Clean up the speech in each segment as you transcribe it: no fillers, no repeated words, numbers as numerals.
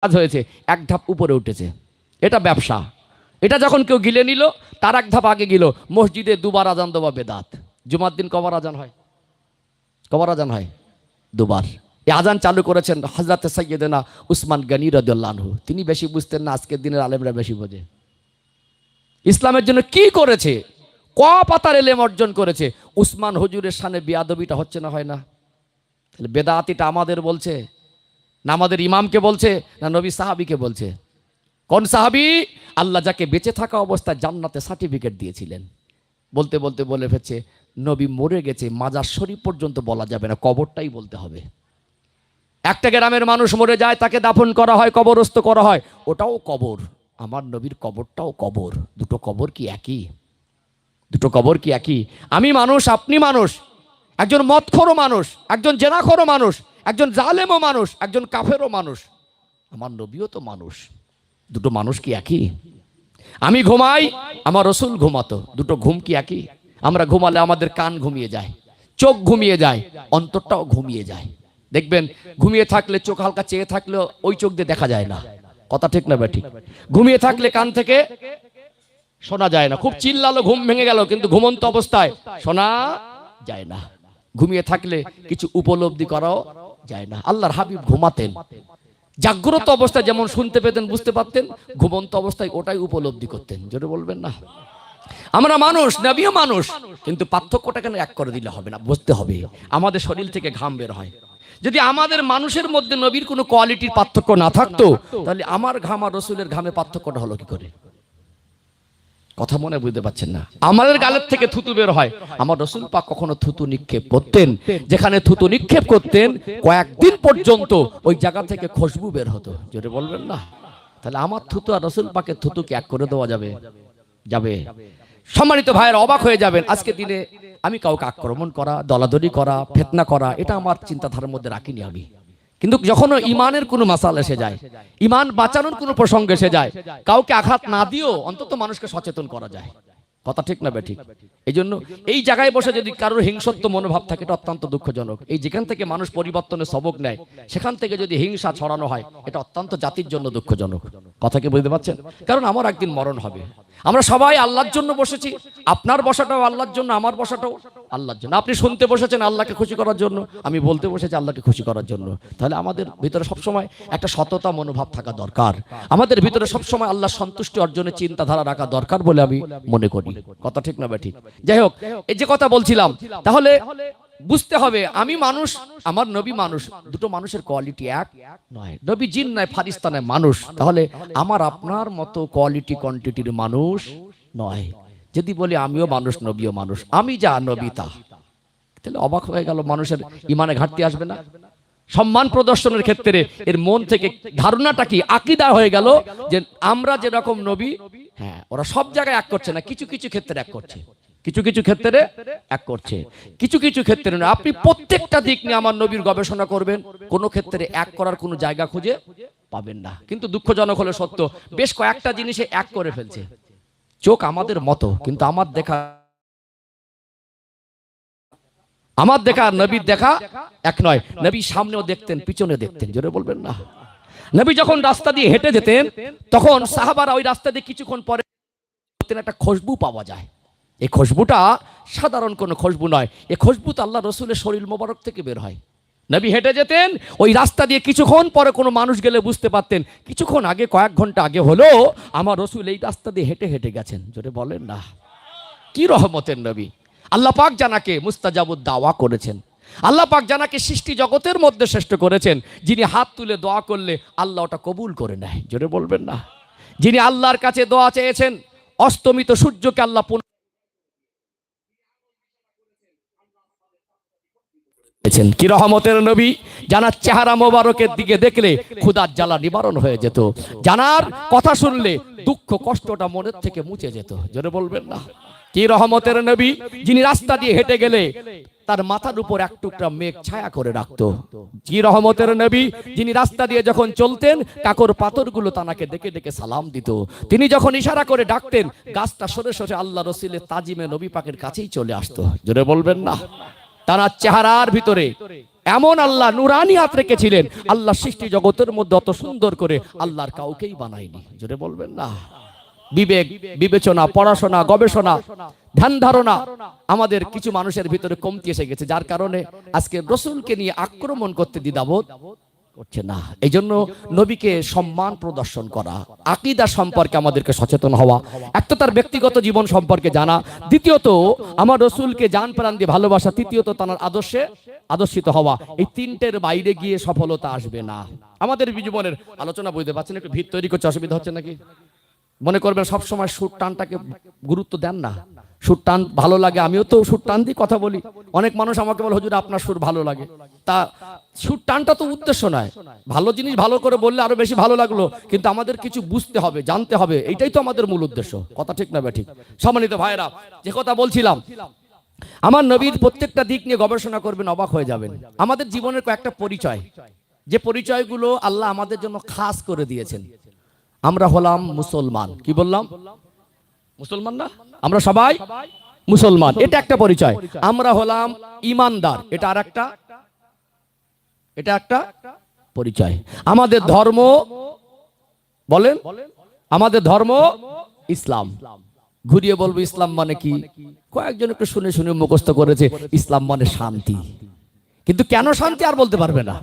কাজ হয়েছে, এক ধাপ উপরে উঠেছে। এটা ব্যবসা। এটা যখন কেউ গিলে নিল, তার এক ধাপ আগে গেল। মসজিদে দুবার আজান দেওয়া বেদাত। জুমার দিন কবার আজান হয়? কবার আজান হয়? দুবার। এই আজান চালু করেছেন হযরত সাইয়েদনা উসমান গনি রাদিয়াল্লাহু আনহু। তিনি বেশি বুঝতেন না, আজকের দিনের আলেমরা বেশি বোঝে। ইসলামের জন্য কি করেছে, ক পাতার এলেম অর্জন করেছে। উসমান হুজুরের সামনে বেয়াদবিটা হচ্ছে না, হয় না? বেদাতিটা আমাদের বলছে না, আমাদের ইমামকে বলছে না, নবী সাহাবীকে বলছে? কোন সাহাবী? আল্লাহ যাকে বেঁচে থাকা অবস্থায় জান্নাতে সার্টিফিকেট দিয়েছিলেন। বলতে বলতে বলে ফেলছে নবী মরে গেছে, মাজার শরীফ পর্যন্ত বলা যাবে না, কবরটাই বলতে হবে। একটা গ্রামের মানুষ মরে যায়, তাকে দাফন করা হয়, কবরস্থ করা হয়, ওটাও কবর। আমার নবীর কবরটাও কবর। দুটো কবর কি একই? দুটো কবর কি একই? আমি মানুষ, আপনি মানুষ, একজন মদখোরও মানুষ, একজন জেনাখোরও মানুষ, একজন জালেমও মানুষ, একজন কাফেরও মানুষ। আমার নবীও তো মানুষ। দুটো মানুষ কি একই? আমি ঘুমাই, আমার রসুল ঘুমাতো। দুটো ঘুম কি একই? আমরা ঘুমালে আমাদের কান ঘুমিয়ে যায়, চোখ ঘুমিয়ে যায়, অন্তরটাও ঘুমিয়ে যায়। দেখবেন ঘুমিয়ে থাকলে চোখ হালকা চেয়ে থাকলে ওই চোখ দিয়ে দেখা যায় না। কথা ঠিক না বেঠিক? ঘুমিয়ে থাকলে কান থেকে শোনা যায় না। খুব চিল্লালো, ঘুম ভেঙে গেল, কিন্তু ঘুমন্ত অবস্থায় শোনা যায় না। ঘুমিয়ে থাকলে কিছু উপলব্ধি করাও যায় না। আল্লাহর হাবিব ঘুমাতেন। জাগ্রত অবস্থায় যেমন শুনতে পেতেন, বুঝতে পারতেন, ঘুমন্ত অবস্থায় ওটাই উপলব্ধি করতেন। জোরে বলবেন না? আমরা মানুষ, নবীও মানুষ, কিন্তু পার্থক্যটা কেন এক করে দিলে হবে না? বুঝতে হবে আমাদের শরীর থেকে ঘাম বের হয়। যদি আমাদের মানুষের মধ্যে নবীর কোনো কোয়ালিটির পার্থক্য না থাকতো, তাহলে আমার ঘাম আর রসুলের ঘামে পার্থক্যটা হলো কি করে? কথা মনে বুঝতে পারছেন না? আমাদের গালের থেকে থুতু বের হয়, আমার রসুল পাক কখনো থুতু নিক্ষেপ করতেন, যেখানে থুতু নিক্ষেপ করতেন কয়েকদিন পর্যন্ত ওই জায়গা থেকে খুশবু বের হতো। জোরে বলবেন না? তাহলে আমার থুতু আর রসুল পাকের থুতুকে এক করে দেওয়া যাবে? যাবে? সম্মানিত ভাইয়ের, অবাক হয়ে যাবেন। আজকে দিনে আমি কাউকে আক্রমণ করা, দলাদলি করা, ফিতনা করা, এটা আমার চিন্তাধারার মধ্যে রাখিনি আমি। কিন্তু যখন ইমানের কোনো মাসাল এসে যায়, ইমান বাঁচানোর কোনো প্রসঙ্গ এসে যায়, কাউকে আঘাত না দিয়েও অন্তত মানুষকে সচেতন করা যায়। কথা ঠিক না বেঠিক? এই জন্য এই জায়গায় বসে যদি কারোর হিংসত্ব মনোভাব থাকে, এটা অত্যন্ত দুঃখজনক। এই যেখান থেকে মানুষ পরিবর্তনের সবক নেয়, সেখান থেকে যদি হিংসা ছড়ানো হয়, এটা অত্যন্ত জাতির জন্য দুঃখজনক। কথা কি বুঝতে পারছেন? কারণ আমার একদিন মরণ হবে। আমরা সবাই আল্লাহর জন্য বসেছি। আপনার বসাটাও আল্লাহর জন্য, আমার বসাটাও আল্লাহর জন্য। আপনি শুনতে বসেছেন আল্লাহকে খুশি করার জন্য, আমি বলতে বসেছি আল্লাহকে খুশি করার জন্য। তাহলে আমাদের ভিতরে সবসময় একটা সততা মনোভাব থাকা দরকার। আমাদের ভিতরে সবসময় আল্লাহ সন্তুষ্টি অর্জনের চিন্তাধারা রাখা দরকার বলে আমি মনে করি। কথা ঠিক না বেঠিক? যাই হোক, এই যে কথা বলছিলাম, তাহলে বুঝতে হবে আমি মানুষ, আমার নবী মানুষ। দুটো মানুষের কোয়ালিটি এক নয়। নবী জিন নয়, ফারিস্তা নয়, মানুষ। তাহলে আমার আপনার মতো কোয়ালিটি কোয়ান্টিটির মানুষ নয়। যদি বলি আমিও মানুষ, নবীও মানুষ, আমি যা নবী তা, তাহলে অবাক হয়ে গেল, মানুষের ইমানে ঘাটতি আসবে না? সম্মান প্রদর্শনের ক্ষেত্রে এর মন থেকে ধারণাটা কি, আকীদা হয়ে গেল যে আমরা যেরকম নবী, হ্যাঁ, ওরা সব জায়গায় এক করছে না, কিছু কিছু ক্ষেত্রে এক করছে, কিছু কিছু ক্ষেত্রে এক করছে, কিছু কিছু ক্ষেত্রে না। আপনি প্রত্যেকটা দিক নিয়ে আমার নবীর গবেষণা করবেন, কোনো ক্ষেত্রে এক করার কোনো জায়গা খুঁজে পাবেন না। কিন্তু দুঃখজনক হলে সত্য, বেশ কয়েকটা জিনিসে এক করে ফেলছে। চোখ আমাদের মতো, কিন্তু আমার দেখা আর নবীর দেখা এক নয়। নবী সামনেও দেখতেন, পিছনে দেখতেন। জোরে বলবেন না? নবী যখন রাস্তা দিয়ে হেঁটে যেতেন, তখন সাহাবারা ওই রাস্তা দিয়ে কিছুক্ষণ পরে একটা খুশবু পাওয়া যায়। এই খুশবুটা সাধারণ কোনো খুশবু নয়, এই খুশবু তো আল্লাহ রসুলের শরীর মোবারক থেকে বের হয়। নবী হেঁটে যেতেন, ওই রাস্তা দিয়ে কিছুক্ষণ পরে কোনো মানুষ গেলে বুঝতে পারতেন কিছুক্ষণ আগে, কয়েক ঘন্টা আগে হলো আমার রসুল এই রাস্তা দিয়ে হেঁটে হেঁটে গেছেন। জোরে বলেন না? কি রহমতের নবী! আল্লাহ পাক জানাকে মুস্তাজাবুদ দাওয়া করেছেন। আল্লাহ পাক জানাকে সৃষ্টি জগতের মধ্যে শ্রেষ্ঠ করেছেন। যিনি হাত তুলে দোয়া করলে আল্লাহ ওটা কবুল করে নেয়। জোরে বলবেন না? যিনি আল্লাহর কাছে দোয়া চেয়েছেন, অস্তমিত সূর্যকে আল্লাহ কি রহমতের নবী! জানার চেহারা মোবারকের দিকে দেখলে ক্ষুধার জ্বালা নিবারণ হয়ে যেত। জানার কথা শুনলে দুঃখ কষ্টটা মনের থেকে মুছে যেত। জোরে বলবেন না? কি রহমতের নবী! যিনি রাস্তা দিয়ে হেঁটে গেলে তার মাথার উপর এক টুকরা মেঘ ছায়া করে রাখতো। কি রহমতের নবী! যিনি রাস্তা দিয়ে যখন চলতেন, কাকর পাথরগুলো তানাকে ডেকে ডেকে সালাম দিত। তিনি যখন ইশারা করে ডাকতেন, গাছটা সরে সরে আল্লাহ রসুলের তাজিমে নবী পাকের কাছেই চলে আসতো। জোরে বলবেন না? তার চেহারার ভিতরে এমন আল্লাহ নুরানি হাত রেখেছিলেন, আল্লাহ সৃষ্টি জগতের মধ্যে অত সুন্দর করে আল্লাহর কাউকেই বানায়নি। জোরে বলবেন না। বিবেক, বিবেচনা, পড়াশোনা, গবেষণা, ধ্যান ধারণা আমাদের কিছু মানুষের ভিতরে কমতি এসে গেছে, যার কারণে আজকে রসুলকে নিয়ে আক্রমণ করতে দ্বিধাবোধ করছে না। এই জন্য নবীকে সম্মান প্রদর্শন করা, আকীদা সম্পর্কে আমাদেরকে সচেতন হওয়া, এক তো তার ব্যক্তিগত জীবন সম্পর্কে জানা, দ্বিতীয়ত আমার রসুলকে জান প্রাণ দিয়ে ভালোবাসা, তৃতীয়ত তার আদর্শে আদর্শিত হওয়া। এই তিনটের বাইরে গিয়ে সফলতা আসবে না। আমাদের জীবনের আলোচনা বুঝতে পারছেন, একটু ভিত তৈরি করছে, অসুবিধা হচ্ছে নাকি? মনে করবেন সবসময় সুর টানটাকে গুরুত্ব দেন না। সুর টান ভালো লাগে, আমিও তো সুর টান দিয়ে কথা বলি। অনেক মানুষ আমাকে বলে, হুজুর আপনার সুর ভালো লাগে। তা সুর টানটা তো উদ্দেশ্য নয়, ভালো জিনিস ভালো করে বললে আরো বেশি ভালো লাগলো, কিন্তু আমাদের কিছু বুঝতে হবে, জানতে হবে, এটাই তো আমাদের মূল উদ্দেশ্য। কথা ঠিক না ঠিক? সম্মানিত ভাইরা, যে কথা বলছিলাম, আমার নবীর প্রত্যেকটা দিক নিয়ে গবেষণা করবেন, অবাক হয়ে যাবেন। আমাদের জীবনের কয়েকটা পরিচয়, যে পরিচয়গুলো আল্লাহ আমাদের জন্য খাস করে দিয়েছেন। আমরা হলাম মুসলমান। কি বললাম? মুসলমান না? আমরা সবাই মুসলমান, এটা একটা পরিচয়। আমরা হলাম ইমানদার, এটা আর একটা, এটা একটা পরিচয়। আমাদের ধর্ম, বলেন, আমাদের ধর্ম ইসলাম। ঘুরিয়ে বলবো ইসলাম মানে কি? কয়েকজন একটু শুনে শুনে মুখস্থ করেছে, ইসলাম মানে শান্তি। কিন্তু কেন শান্তি আর বলতে পারবে না।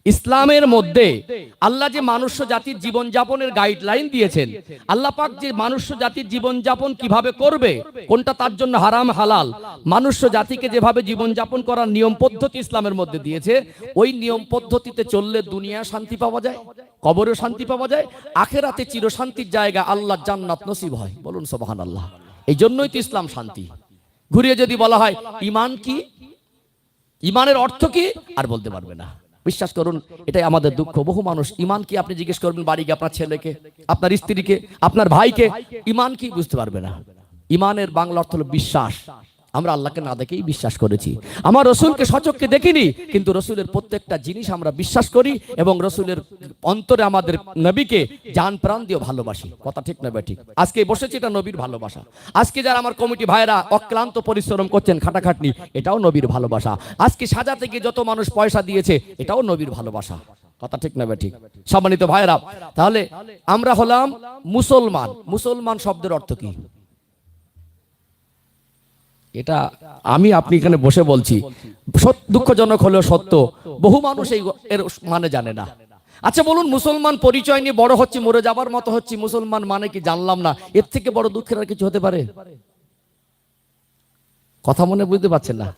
ইসলামের মধ্যে আল্লাহ যে মানুষ্য জাতির জীবন যাপনের গাইডলাইন দিয়েছেন, আল্লাহ পাক যে মানুষ্য জাতির জীবন যাপন কিভাবে করবে, কোনটা তার জন্য হারাম হালাল, মানুষ্য জাতিকে যেভাবে জীবন যাপন করার নিয়ম পদ্ধতি ইসলামের মধ্যে দিয়েছে, ওই নিয়ম পদ্ধতিতে চললে দুনিয়া শান্তি পাওয়া যায়, কবরেও শান্তি পাওয়া যায়, আখেরাতে চিরশান্তির জায়গা আল্লাহ জান্নাত নসিব হয়। বলুন সুবহানাল্লাহ। এই জন্যই তো ইসলাম শান্তি। ঘুরিয়ে যদি বলা হয় ঈমান কি, ঈমানের অর্থ কি, আর বলতে পারবে না। বিশ্বাস করুন, এটাই আমাদের দুঃখ। বহু মানুষ ঈমান কি আপনি জিজ্ঞেস করবেন বাড়িকে, আপনার ছেলেকে, আপনার স্ত্রীকে, আপনার ভাইকে, ঈমান কি বুঝতে পারবে না। ঈমানের বাংলা অর্থ হলো বিশ্বাস। আমরা আল্লাহকে না দেখেই বিশ্বাস করেছি, আমার রসুলকে সচক্ষে দেখিনি, কিন্তু রসুলের প্রত্যেকটা জিনিস আমরা বিশ্বাস করি এবং রসুলের অন্তরে আমাদের নবীকে জান প্রাণ দিয়ে ভালোবাসি। কথা ঠিক না ঠিক? আজকে বসেছি, এটা নবীর ভালোবাসা। আজকে যারা আমার কমিটি ভাইরা অক্লান্ত পরিশ্রম করছেন, খাটাখাটনি, এটাও নবীর ভালোবাসা। আজকে সাজাতে গিয়ে যত মানুষ পয়সা দিয়েছে, এটাও নবীর ভালোবাসা। কথা ঠিক না ঠিক? সম্মানিত ভাইরা, তাহলে আমরা হলাম মুসলমান। মুসলমান শব্দের অর্থ কি? এটা আমি আপনি এখানে বসে বলছি, দুঃখজনক হলেও সত্য, বহু মানুষ এর মানে জানে না। আচ্ছা বলুন, মুসলমান পরিচয় নিয়ে বড় হচ্ছে, মরে যাবার মতো হচ্ছে, মুসলমান মানে কি জানলাম না, এর থেকে বড় দুঃখের আর কিছু হতে পারে? কথা মনে বুঝতে পারছেন না?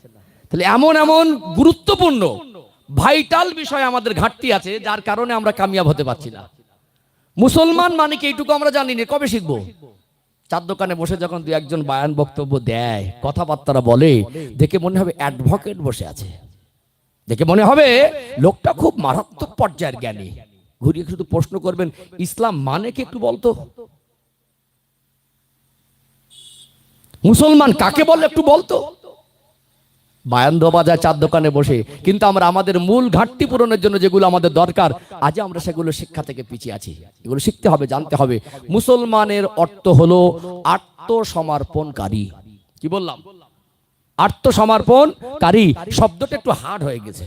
তাহলে এমন এমন গুরুত্বপূর্ণ ভাইটাল বিষয় আমাদের ঘাটতি আছে, যার কারণে আমরা কামিয়াব হতে পারছি না। মুসলমান মানে কি এইটুকু আমরা জানি না, কবে শিখবো? চার দোকানে বসে যখন দু একজন বায়ান বক্তব্য দেয়, কথাবার্তা বলে, দেখে মনে হবে অ্যাডভোকেট বসে আছে, দেখে মনে হবে লোকটা খুব মারাত্মক পর্যায়ের জ্ঞানী। ঘুরিয়ে শুধু প্রশ্ন করবেন, ইসলাম মানে কি একটু বলতো? মুসলমান কাকে বলে একটু বলতো? বায়ান দেওয়া যায় চার দোকানে বসে, কিন্তু আমরা আমাদের মূল ঘাটতি পূরণের জন্য যেগুলো আমাদের দরকার, আজ আমরা সেগুলো শিক্ষা থেকে পিছিয়ে আছি। এগুলো শিখতে হবে, জানতে হবে। মুসলমানের অর্থ হলো আত্মসমর্পণকারী। কি বললাম? আত্মসমর্পণকারী। শব্দটা একটু হার্ড হয়ে গেছে,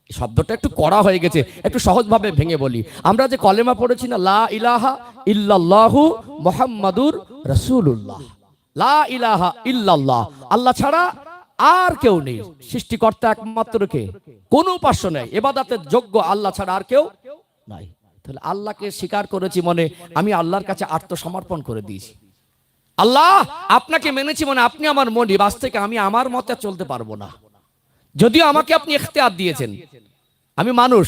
শব্দটা একটু কড়া হয়ে গেছে, একটু সহজভাবে ভেঙে বলি। আমরা যে কলেমা পড়েছি না, লা ইলাহা ইল্লাল্লাহু মুহাম্মাদুর রাসূলুল্লাহ, লা ইলাহা ইল্লাল্লাহ, আল্লাহ ছাড়া আর কেউ নেই, সৃষ্টিকর্তা একমাত্র কে, কোন উপাস্য নেই, ইবাদতের যোগ্য আল্লাহ ছাড়া আর কেউ নাই। তাহলে আল্লাহকে স্বীকার করেছি মনে, আমি আল্লাহর কাছে আত্মসমর্পণ করে দিয়েছি। আল্লাহ আপনাকে মেনেছি মনে, আপনি আমার মনি, বাস থেকে আমি আমার মতে চলতে পারবো না। যদিও আমাকে আপনি ইখতিয়ার দিয়েছেন, আমি মানুষ,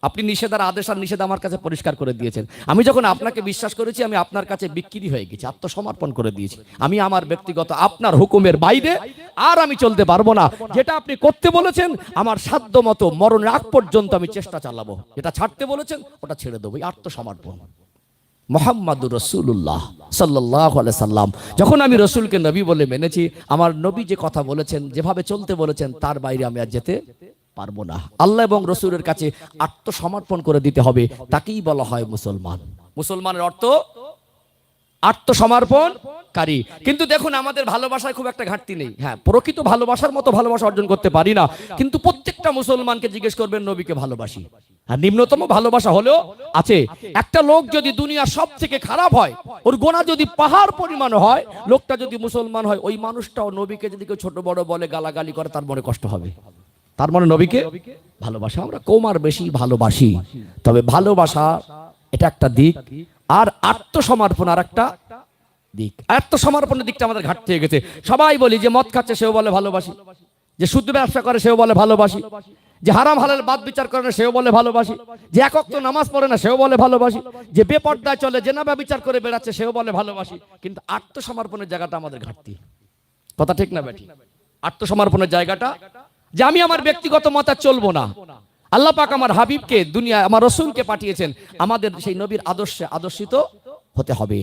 আপনি নিষেধ আর আদেশ আর নিষেধ আমার কাছে পরিষ্কার করে দিয়েছেন। আমি যখন আপনাকে বিশ্বাস করেছি, আমি আপনার কাছে বিক্রি হয়ে গেছি, আত্মসমর্পণ করে দিয়েছি। আমি আমার ব্যক্তিগত আপনার হুকুমের বাইরে আর আমি চলতে পারবো না। যেটা আপনি করতে বলেছেন, আমার সাধ্য মতো মরণের আগ পর্যন্ত আমি চেষ্টা চালাবো। যেটা ছাড়তে বলেছেন ওটা ছেড়ে দেবো। আত্মসমর্পণ। মুহাম্মাদুর রাসূলুল্লাহ সাল্লাল্লাহু আলাইহি সাল্লাম, যখন আমি রসুলকে নবী বলে মেনেছি, আমার নবী যে কথা বলেছেন, যেভাবে চলতে বলেছেন, তার বাইরে আমি আর যেতে পারবো না। আল্লাহ এবং রসুলের কাছে আত্মসমর্পণ করে দিতে হবে, তাকেই বলা হয় মুসলমান। মুসলমানের অর্থ আত্মসমর্পণকারী। কিন্তু দেখুন আমাদের ভালোবাসায় খুব একটা ঘাটতি নেই। হ্যাঁ, প্রকৃত ভালোবাসার মতো ভালোবাসা অর্জন করতে পারি না, কিন্তু প্রত্যেকটা মুসলমানকে জিজ্ঞেস করবেন নবীকে ভালোবাসি। আর নিম্নতম ভালোবাসা হলেও আছে। একটা লোক যদি দুনিয়া সব থেকে খারাপ হয়, ওর গোনা যদি পাহাড় পরিমাণ হয়, লোকটা যদি মুসলমান হয়, ওই মানুষটাও নবীকে যদি কেউ ছোট বড় বলে, গালাগালি করে, তার মনে কষ্ট হবে। তার মানে নবীকে ভালোবাসা। আমরা কম আর বেশি ভালোবাসি, তবে ভালোবাসা এটা একটা দিক, আর আত্মসমর্পণ আর একটা দিক। আত্মসমর্পণের দিকটা আমাদের ঘাটতি হয়ে গেছে। সবাই বলি যে মদ খাচ্ছে সেও বলে ভালোবাসি, যে সুদ ব্যবসা করে সেও বলে ভালোবাসি, যে হারাম হালাল বাদ বিচার করে না সেও বলে ভালোবাসি, যে এক ওয়াক্ত নামাজ পড়ে না সেও বলে ভালোবাসি, যে বেপর্দায় চলে, জেনাবা বিচার করে বেড়াচ্ছে সেও বলে ভালোবাসি। কিন্তু আত্মসমর্পণের জায়গাটা আমাদের ঘাটতি। কথা ঠিক না বেটি? আত্মসমর্পণের জায়গাটা, যে আমি আমার ব্যক্তিগত মতে চলবো না, আল্লাহ পাক আমার হাবিবকে দুনিয়া, আমার রসুলকে পাঠিয়েছেন, আমাদের সেই নবীর আদর্শে আদর্শিত হতে হবে।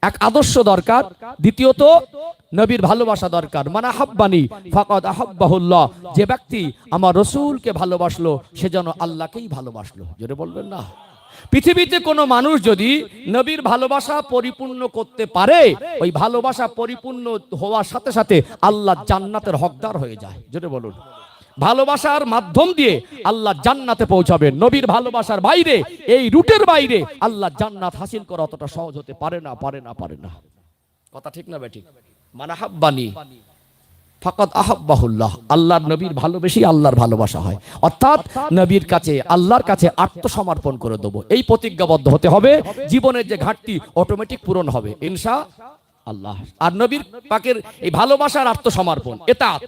এক আদর্শ দরকার, দ্বিতীয়ত নবীর ভালোবাসা দরকার। মান আহাব্বানি ফাকাদ আহাব্বাহুল্লাহ, যে ব্যক্তি আমার রসুলকে ভালোবাসলো সে যেন আল্লাহকেই ভালোবাসলো। জোরে বলবেন না? পৃথিবীতে কোনো মানুষ যদি নবীর ভালোবাসা পরিপূর্ণ করতে পারে, ওই ভালোবাসা পরিপূর্ণ হওয়ার সাথে সাথে আল্লাহ জান্নাতের হকদার হয়ে যায়। জোরে বলুন। ভালোবাসার মাধ্যম দিয়ে আল্লাহ জান্নাতে পৌঁছাবেন। নবীর ভালোবাসার বাইরে, এই রুটের বাইরে আল্লাহ জান্নাত হাসিল করা অতটা সহজ হতে পারে না, পারে না, পারে না। কথা ঠিক না বেঠিক? মান আহাব্বানি ফাকাদ আহাব্বাহুল্লাহ, আল্লাহর নবীর ভালোবেসেই আল্লাহর ভালোবাসা হয়। অর্থাৎ নবীর কাছে, আল্লাহর কাছে আত্মসমর্পণ করে দেবো, এই প্রতিজ্ঞাবদ্ধ হতে হবে। জীবনের যে ঘাটতি অটোমেটিক পূরণ হবে ইনশাআল্লাহ। আর নবীর পাকের এই ভালোবাসার আত্মসমর্পণ, এতাত,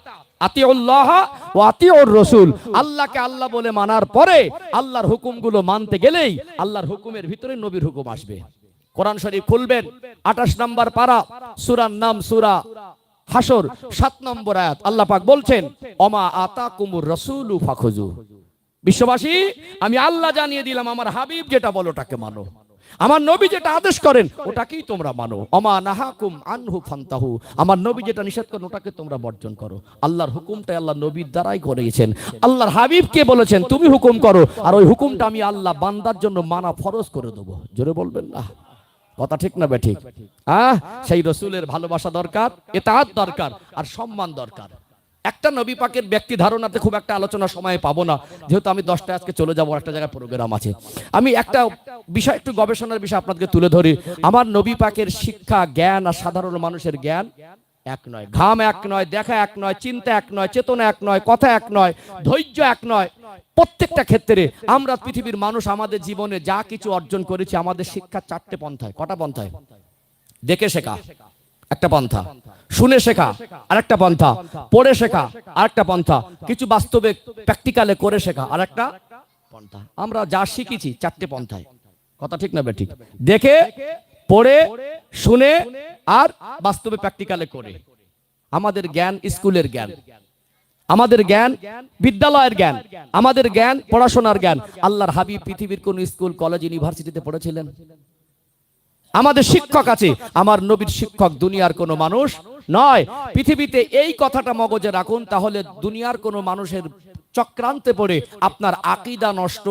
আতিউল্লাহ ওয়া আতিউর রাসূল, আল্লাহকে আল্লাহ বলে মানার পরে আল্লাহর হুকুমগুলো মানতে গেলেই আল্লাহর হুকুমের ভিতরে নবীর হুকুম আসবে। কোরআন শরীফ খুলবেন, 28 নম্বর পারা, সূরার নাম সূরা হাসর, 7 নম্বর আয়াত। আল্লাহ পাক বলছেন, ওমা আতাকুমুর রাসূলু ফাখুযু। বিশ্ববাসী, আমি আল্লাহ জানিয়ে দিলাম, আমার হাবিব যেটা বলে ওটাকে মানো, আমার নবী যেটা আদেশ করেন ওটাকেই তোমরা মানো। ওমা নাহাকুম আনহু ফান্তাহু, আমার নবী যেটা নিষেধ করেন ওটাকে তোমরা বর্জন করো। আল্লাহর হুকুমটা আল্লাহ নবীর দ্বারাই করেছেন। আল্লাহর হাবিবকে বলেছেন তুমি হুকুম করো, আর ওই হুকুমটা আমি আল্লাহ বান্দার জন্য মানা ফরজ করে দেবো। জোরে বলবেন না? কথা ঠিক না বেঠিক? সেই রসুলের ভালোবাসা দরকার, ইতাআত দরকার, আর সম্মান দরকার। একটা নবী পাকের ব্যক্তি ধারণাতে খুব একটা আলোচনার সময় পাবো না, যেহেতু আমি 10টায় আজকে চলে যাবো, একটা জায়গায় প্রোগ্রাম আছে। আমি একটা বিষয়, একটু গবেষণার বিষয় আপনাদেরকে তুলে ধরি। আমার নবী পাকের শিক্ষা, জ্ঞান আর সাধারণ মানুষের জ্ঞান এক নয়, ঘাম এক নয়, দেখা এক নয়, চিন্তা এক নয়, চেতনা এক নয়, কথা এক নয়, ধৈর্য এক নয়। প্রত্যেকটা ক্ষেত্রে আমরা পৃথিবীর মানুষ আমাদের জীবনে যা কিছু অর্জন করেছি, আমাদের শিক্ষা 4টে পন্থায়। কটা পন্থায়? দেখে শেখা একটা পন্থা, শুনে শেখা আরেকটা পন্থা, পড়ে শেখা আরেকটা পন্থা, কিছু বাস্তবে প্র্যাকটিক্যালে করে শেখা আরেকটা পন্থা। আমরা যা শিখেছি 4টে পন্থায়। কথা ঠিক না বেঠিক? দেখে, পড়ে, শুনে আর বাস্তবে প্র্যাকটিক্যালে করে। আমাদের জ্ঞান স্কুলের জ্ঞান, আমাদের জ্ঞান বিদ্যালয়ের জ্ঞান, আমাদের জ্ঞান পড়াশোনার জ্ঞান। আল্লাহর হাবিব পৃথিবীর কোন স্কুল, কলেজ, ইউনিভার্সিটিতে পড়েছিলেন? আমাদের শিক্ষক আছে, আমার নবীর শিক্ষক দুনিয়ার কোনো মানুষ নয়। পৃথিবীতে এই কথাটা মগজে রাখুন, তাহলে দুনিয়ার কোনো মানুষের চক্রান্তে পড়ে আপনার আকীদা নষ্ট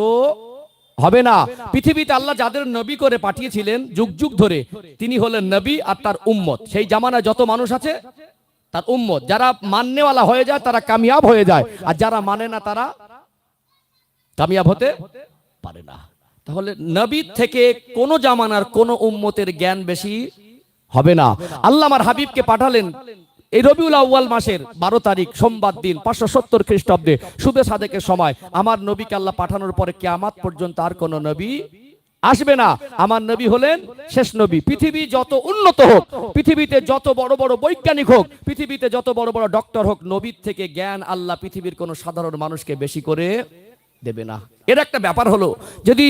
হবে না। পৃথিবীতে আল্লাহ যাদের নবী করে পাঠিয়েছিলেন যুগ যুগ ধরে, তিনি হলেন নবী আর তার উম্মত। সেই জামানায় যত মানুষ আছে তার উম্মত। যারা মাননেওয়ালা হয়ে যায় তারা কামিয়াব হয়ে যায়, আর যারা মানে না তারা কামিয়াব হতে পারে না। তাহলে নবীর থেকে কোন জামানার কোন উম্মতের জ্ঞান বেশি হবে না। আল্লাহ আমার হাবিবকে পাঠালেন এই রবিউল আউয়াল মাসের 12 তারিখ সোমবার দিন, 570 খ্রিস্টাব্দে শুবে সাদেকের সময়। আমার নবীকে আল্লাহ পাঠানোর পরে কিয়ামত পর্যন্ত আর কোন নবী আসবে না। আমার নবী হলেন শেষ নবী। পৃথিবী যত উন্নত হোক, পৃথিবীতে যত বড় বড় বৈজ্ঞানিক হোক, পৃথিবীতে যত বড় বড় ডক্টর হোক, নবীর থেকে জ্ঞান আল্লাহ পৃথিবীর কোন সাধারণ মানুষকে বেশি করে দেবে না। এর একটা ব্যাপার হলো, যদি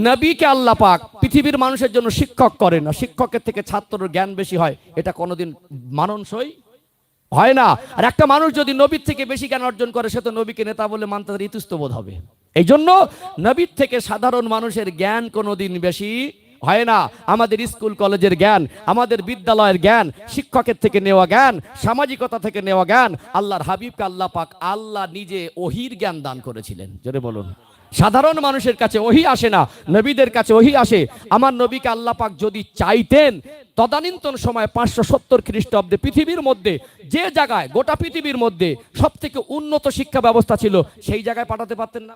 নবীকে আল্লাহ পাক পৃথিবীর মানুষের জন্য শিক্ষক করেন, না শিক্ষকের থেকে ছাত্রের জ্ঞান বেশি হয়, এটা কোনোদিন মানানসই হয় না। আর একটা মানুষ যদি নবীর থেকে বেশি জ্ঞান অর্জন করে, সে তো নবীকে নেতা বলে মানতে তার ইতস্ত বোধ হবে। এই জন্য নবীর থেকে সাধারণ মানুষের জ্ঞান কোনোদিন বেশি হয় না। আমাদের স্কুল কলেজের জ্ঞান, আমাদের বিদ্যালয়ের জ্ঞান, শিক্ষকের থেকে নেওয়া জ্ঞান, সামাজিকতা থেকে নেওয়া জ্ঞান, আল্লাহর হাবিবকে আল্লাহ পাক আল্লাহ নিজে ওহির জ্ঞান দান করেছিলেন। জোরে বলুন। সাধারণ মানুষের কাছে ওহী আসে না, নবীদের কাছে ওহী আসে। আমার নবীকে আল্লাহ পাক যদি চাইতেন, তদানীন্তন সময় 570 খ্রিস্টাব্দে পৃথিবীর মধ্যে যে জায়গায়, গোটা পৃথিবীর মধ্যে সব থেকে উন্নত শিক্ষা ব্যবস্থা ছিল, সেই জায়গায় পাঠাতে পারতেন না?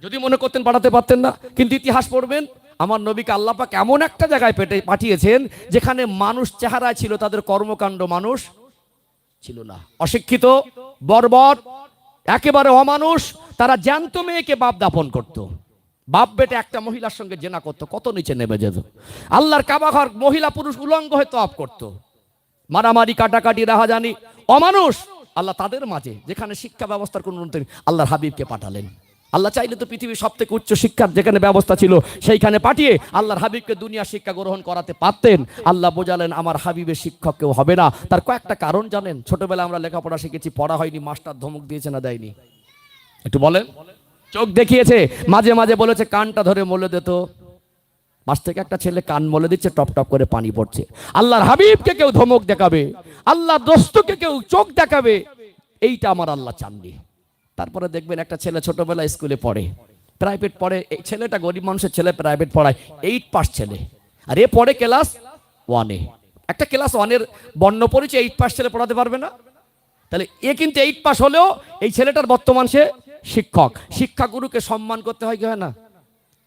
যদি মনে করতেন পাঠাতে পারতেন না, কিন্তু ইতিহাস পড়বেন, আমার নবীকে আল্লাহ পাক এমন একটা জায়গায় পাঠিয়েছেন যেখানে মানুষ চেহারায় ছিল, তাদের কর্মকাণ্ড মানুষ ছিল না। অশিক্ষিত, বর্বর, একেবারে অমানুষ। তারা জ্যান্ত মেয়েকে বাপ দাপন করত। বাপ বেটে একটা মহিলার সঙ্গে জেনা করত, কত নিচে নেমে যেত। আল্লাহর কাবা ঘর মহিলা পুরুষ উলঙ্গ হয়ে তওয়াফ করত। মারামারি, কাটাকাটি, রাহাজানি, অমানুষ। আল্লাহ তাদের মাঝে, যেখানে শিক্ষা ব্যবস্থার কোনো উন্নতি নেই, আল্লাহর হাবিবকে পাঠালেন। আল্লাহ চাইলে তো পৃথিবীর সব থেকে উচ্চ শিক্ষার যেখানে ব্যবস্থা ছিল সেইখানে পাঠিয়ে আল্লাহর হাবিবকে দুনিয়া শিক্ষা গ্রহণ করাতে পারতেন। আল্লাহ বোঝালেন আমার হাবিবের শিক্ষক কেউ হবে না। তার কয়েকটা কারণ জানেন? ছোটবেলায় আমরা লেখাপড়া শিখেছি, পড়া হয়নি, মাস্টার ধমক দিয়েছে না দেয়নি? একটু বলেন। চোখ দেখিয়েছে, মাঝে মাঝে বলেছে কানটা ধরে মলে দিত। পাশ থেকে একটা ছেলে কান মলে দিচ্ছে, টপ টপ করে পানি পড়ছে। আল্লাহর হাবিবকে কেউ ধমক দেখাবে, আল্লাহ দোস্তকে কেউ চোখ দেখাবে, এইটা আমার আল্লাহ চাননি। তারপরে দেখবেন একটা ছেলে ছোটবেলায় স্কুলে পড়ে, প্রাইভেট পড়ে। এই ছেলেটা গরিব মানুষের ছেলে, প্রাইভেট পড়ায়, 8 পাস ছেলে, আর এ পড়ে ক্লাস 1-এ। একটা ক্লাস 1-এর বর্ণ পরিচয় 8 পাস ছেলে পড়াতে পারবে না? তাহলে এ কিন্তু 8 পাস হলেও এই ছেলেটার বর্তমান সে শিক্ষক। শিক্ষাগুরুকে সম্মান করতে হয় কি হয় না?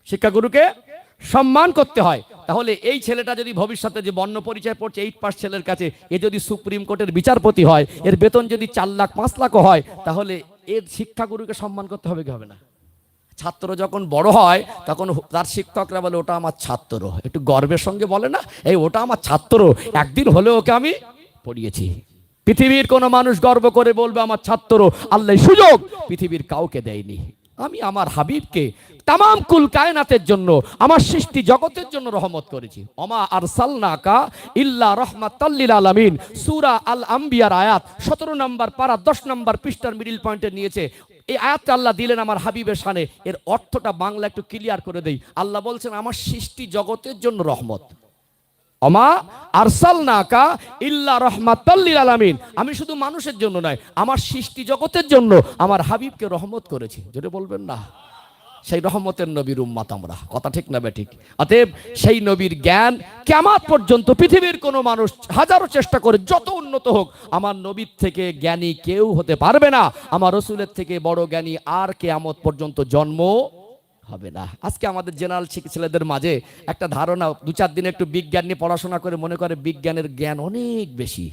শিক্ষাগুরুকে সম্মান করতে হয়। তাহলে এই ছেলেটা যদি ভবিষ্যতে যে বর্ণ পরিচয় পড়ছে 8 পাস ছেলের কাছে, এ যদি সুপ্রিম কোর্টের বিচারপতি হয়, এর বেতন যদি 4 লাখ 5 লাখও হয়, তাহলে এর শিক্ষাগুরুকে সম্মান করতে হবে কি হবে না? ছাত্র যখন বড় হয় তখন তার শিক্ষকরা বলে ওটা আমার ছাত্র, একটু গর্বের সঙ্গে বলে না, এই ওটা আমার ছাত্র, একদিন হলেও ওকে আমি পড়িয়েছি। পৃথিবীর কোন মানুষ গর্ব করে বলবে আমার ছাত্র, আল্লাহ সুযোগ পৃথিবীর কাউকে দেয়নি। আমি আমার হাবিবকে তামাম কুল কায়নাতের জন্য, আমার সৃষ্টি জগতের জন্য রহমত করেছি। ওমা আরসালনাকা ইল্লা রাহমাতাল লিল আলামিন, সূরা আল আম্বিয়ার আয়াত 17 নম্বর পারা 10 নম্বর পৃষ্ঠার মিডল পয়েন্টে নিয়েছে। এই আয়াতটা আল্লাহ দিলেন আমার হাবিবের শানে। এর অর্থটা বাংলা একটু ক্লিয়ার করে দেই। আল্লাহ বলছেন আমার সৃষ্টি জগতের জন্য রহমত। ওমা আরসালনাকা ইল্লা রাহমাতাল লিল আলামিন, আমি শুধু মানুষের জন্য নয়, আমার সৃষ্টি জগতের জন্য আমার হাবিবকে রহমত করেছি। যেটা বলবেন না, সেই রহমতের নবীর উম্মত আমরা। কথা ঠিক না বেঠিক? অতএব সেই নবীর জ্ঞান কিয়ামত পর্যন্ত পৃথিবীর কোনো মানুষ হাজারো চেষ্টা করে যত উন্নত হোক, আমার নবীর থেকে জ্ঞানী কেউ হতে পারবে না। আমার রসুলের থেকে বড় জ্ঞানী আর কিয়ামত পর্যন্ত জন্ম হবে না। আজকে আমাদের জেনারেল ছেলেদের মাঝে একটা ধারণা, 2-4 দিন একটু বিজ্ঞান নিয়ে পড়াশোনা করে মনে করে বিজ্ঞানের জ্ঞান অনেক বেশি।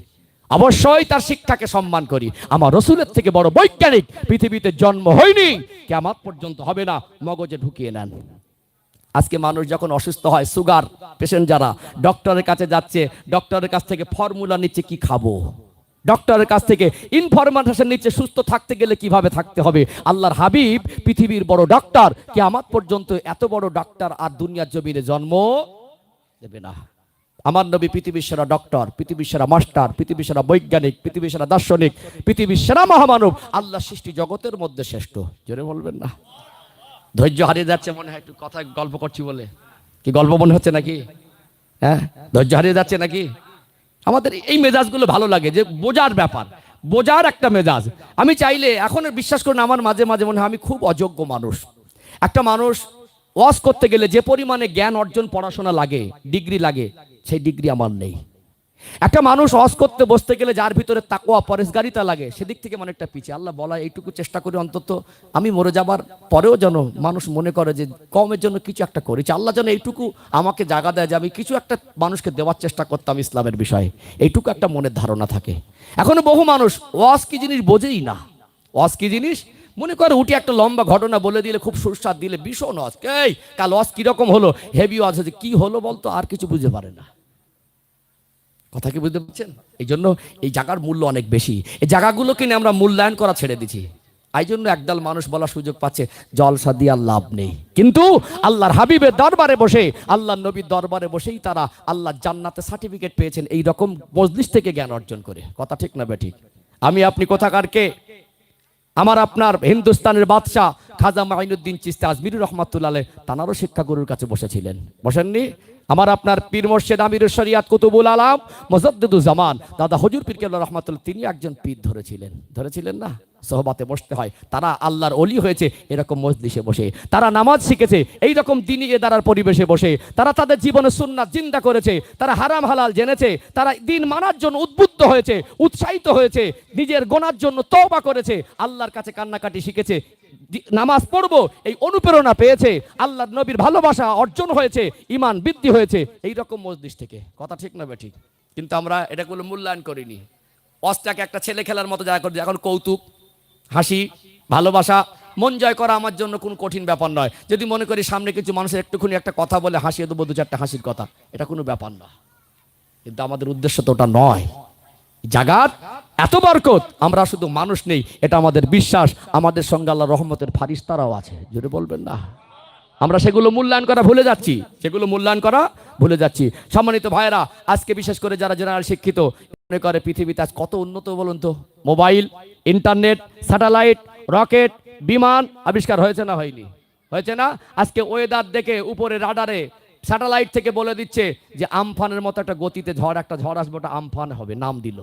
অবশ্যই তার শিক্ষাকে সম্মান করি। আমার রসুলের থেকে বড় বৈজ্ঞানিক পৃথিবীতে জন্ম হয়নি, কিয়ামত পর্যন্ত হবে না, মগজে ঢুকিয়ে নেন। আজকে মানুষ যখন অসুস্থ হয়, সুগার পেশেন্ট যারা ডক্টরের কাছে যাচ্ছে, ডক্টরের কাছ থেকে ফর্মুলা নিচ্ছে কি খাবো, ডক্টরের কাছ থেকে ইনফরমেশন নিচ্ছে সুস্থ থাকতে গেলে কিভাবে থাকতে হবে। আল্লাহর হাবিব পৃথিবীর বড় ডক্টর, কিয়ামত পর্যন্ত এত বড় ডক্টর আর দুনিয়ার জমিনে জন্ম দেবে না। আমার নবী পৃথিবীর সেরা ডক্টর, পৃথিবীর সেরা মাস্টার, পৃথিবীর সেরা বৈজ্ঞানিক, পৃথিবীর সেরা দার্শনিক, পৃথিবীর সেরা মহামানব, আল্লাহ সৃষ্টি জগতের মধ্যে শ্রেষ্ঠ। জোরে বলবেন না? ধৈর্য হারিয়ে যাচ্ছে মনে হয়, একটু কথা গল্প করছি বলে। কি গল্প মনে হচ্ছে নাকি? হ্যাঁ, ধৈর্য হারিয়ে যাচ্ছে নাকি? আমাদের এই মেজাজগুলো ভালো লাগে, যে বোঝার ব্যাপার, বোঝার একটা মেজাজ। আমি চাইলে এখন বিশ্বাস করুন, আমার মাঝে মাঝে মনে হয় আমি খুব অযোগ্য মানুষ। একটা মানুষ ওয়াজ করতে গেলে যে পরিমাণে জ্ঞান অর্জন, পড়াশোনা লাগে, ডিগ্রি লাগে, সেই ডিগ্রি আমার নেই। একটা মানুষ ওয়াজ করতে বসতে গেলে যার ভিতরে তাকওয়া পরেশগারিতা লাগে, সেদিক থেকে অনেকটা পিছিয়ে। আল্লাহ বলা এইটুকু চেষ্টা করি অন্তত আমি মরে যাবার পরেও যেন মানুষ মনে করে যে কওমের জন্য কিছু একটা করেছি। আল্লাহ যেন এইটুকু আমাকে জায়গা দেয় যে আমি কিছু একটা মানুষকে দেওয়ার চেষ্টা করতাম ইসলামের বিষয়ে, এইটুকু একটা মনের ধারণা থাকে। এখনো বহু মানুষ ওয়াজ কি জিনিস বোঝেই না। ওয়াজ কি জিনিস মনে করে উঠে একটা লম্বা ঘটনা বলে দিলে, খুব সুস্বাদ দিলে ভীষণ ওয়াজ, এই কাল ওয়াজ কিরকম হলো, হেভি ওয়াজ হয়েছে, কি হলো বলতো, আর কিছু বুঝতে পারে না। কথা কি বুঝতে পারছেন? এই জন্য এই জায়গার মূল্য অনেক বেশি। এই জায়গাগুলোকে নিয়ে আমরা মূল্যায়ন করা ছেড়ে দিচ্ছি। এই জন্য একদল মানুষ বলার সুযোগ পাচ্ছে, জলসা দিয়ে আর লাভ নেই। কিন্তু আল্লাহর হাবিবের দরবারে বসে, আল্লাহর নবীর দরবারে বসেই তারা আল্লাহ জান্নাতে সার্টিফিকেট পেয়েছেন, এই রকম মজলিস থেকে জ্ঞান অর্জন করে। কথা ঠিক না বেঠিক? আমি আপনি কোথাকার কে? আমার আপনার হিন্দুস্তানের বাদশাহ খাজা মাইনুদ্দিন চিশতি আজমিরি রহমাতুল্লাহ আলাইহি, তানারও শিক্ষাগুরুর কাছে বসেছিলেন, বসেননি? আমার আপনার পীর মুর্শিদ আমিরুশ শরিয়াত কুতুবুল আলাম মুজাদ্দিদুজ জামান দাদা হুজুর পীর কেবলা রহমাতুল্লাহ, তিনি একজন পীর ধরেছিলেন না? সোহবাতে বসতে হয়, তারা আল্লাহর ওলি হয়েছে এরকম মজলিসে বসে, তারা নামাজ শিখেছে এইরকম দিনী এদারার পরিবেশে বসে, তারা তাদের জীবনে সুন্নাত জিন্দা করেছে, তারা হারাম হালাল জেনেছে, তারা দিন মানার জন্য উদ্বুদ্ধ হয়েছে, উৎসাহিত হয়েছে, নিজের গোনার জন্য তওবা করেছে, আল্লাহর কাছে কান্নাকাটি শিখেছে, নামাজ পড়বো এই অনুপ্রেরণা পেয়েছে, আল্লাহর নবীর ভালোবাসা অর্জন হয়েছে, ঈমান বৃদ্ধি হয়েছে এই রকম মজলিস থেকে। কথা ঠিক না বেঠিক? কিন্তু আমরা এটাগুলো মূল্যায়ন করিনি। অস্ত্রাকে একটা ছেলে খেলার মতো জায়গা করে, এখন কৌতুক, হাসি, ভালোবাসা, মন জয় করা আমার জন্য কোনো কঠিন ব্যাপার নয়। যদি মনে করি সামনে কিছু মানুষের একটুখানি একটা কথা বলে হাসিয়ে দেবো, দু চারটা হাসির কথা, এটা কোনো ব্যাপার না। কিন্তু আমাদের উদ্দেশ্য তো ওটা নয়। জাগাত এত বরকত, আমরা শুধু মানুষ নেই, এটা আমাদের বিশ্বাস, আমাদের সঙ্গে আল্লাহ রহমতের ফারিস্তারাও আছে, জোরে বলবেন না? আমরা সেগুলো মূল্যায়ন করা ভুলে যাচ্ছি, সেগুলো মূল্যায়ন করা ভুলে যাচ্ছি। সম্মানিত ভাইয়েরা, আজকে বিশেষ করে যারা জেনারেল শিক্ষিত মনে করে পৃথিবীতে আজ কত উন্নত বলুন তো, মোবাইল, ইন্টারনেট, স্যাটেলাইট, রকেট, বিমান আবিষ্কার হয়েছে না হয়নি? হয়েছে না? আজকে ওয়েদার দেখে উপরে রাডারে স্যাটেলাইট থেকে বলে দিচ্ছে যে আমফানের মতো একটা গতিতে একটা ঝড় আসবে, ওটা আমফান হবে, নাম দিল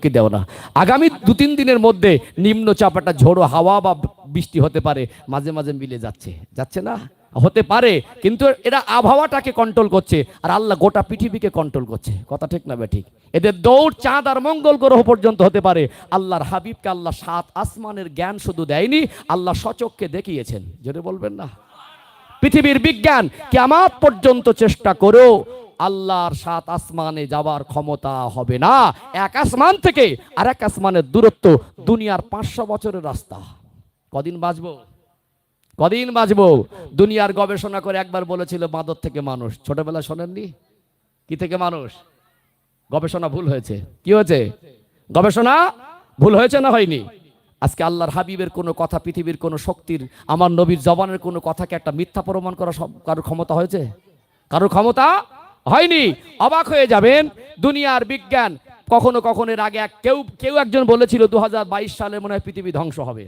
কি দেও না? আগামী 2-3 দিনের মধ্যে নিম্নচাপ একটা ঝোড়ো হাওয়া বা বৃষ্টি হতে পারে, মাঝে মাঝে মিলে যাচ্ছে না? হতে পারে, কিন্তু এরা আবহাওয়াটাকে কন্ট্রোল করছে, আর আল্লাহ গোটা পৃথিবীকে কন্ট্রোল করছে। কথা ঠিক না বেঠিক? এদের দৌড় চাঁদ আর মঙ্গল গ্রহ পর্যন্ত হতে পারে। আল্লাহর হাবিবকে আল্লাহ 7 আসমানের জ্ঞান শুধু দেয়নি, আল্লাহ সচক্ষে দেখিয়েছেন, জোরে বলবেন না? পৃথিবীর বিজ্ঞান কিয়ামত পর্যন্ত চেষ্টা করেও আল্লাহর 7 আসমানে যাওয়ার ক্ষমতা হবে না। এক আসমান থেকে আরেক আসমানের দূরত্ব দুনিয়ার 500 বছরের রাস্তা। কদিন বাঁচবো? দুনিয়ার গবেষণা করে একবার বলেছিল বাঁদর থেকে মানুষ। ছোটবেলা শোনেননি? কি থেকে মানুষ? গবেষণা ভুল হয়েছে। কি হয়েছে? গবেষণা ভুল হয়েছে না হয়নি? আজকে আল্লাহর হাবিবের কোনো কথা, পৃথিবীর কোনো শক্তির, আমার নবীর জবানের কোনো কথাকে একটা মিথ্যা প্রমাণ করা কারোর ক্ষমতা হয়েছে? কারোর ক্ষমতা হয়নি। অবাক হয়ে যাবেন, দুনিয়ার বিজ্ঞান কখনো এর আগে কেউ একজন বলেছিল 2022 সালে মনে হয় পৃথিবী ধ্বংস হবে।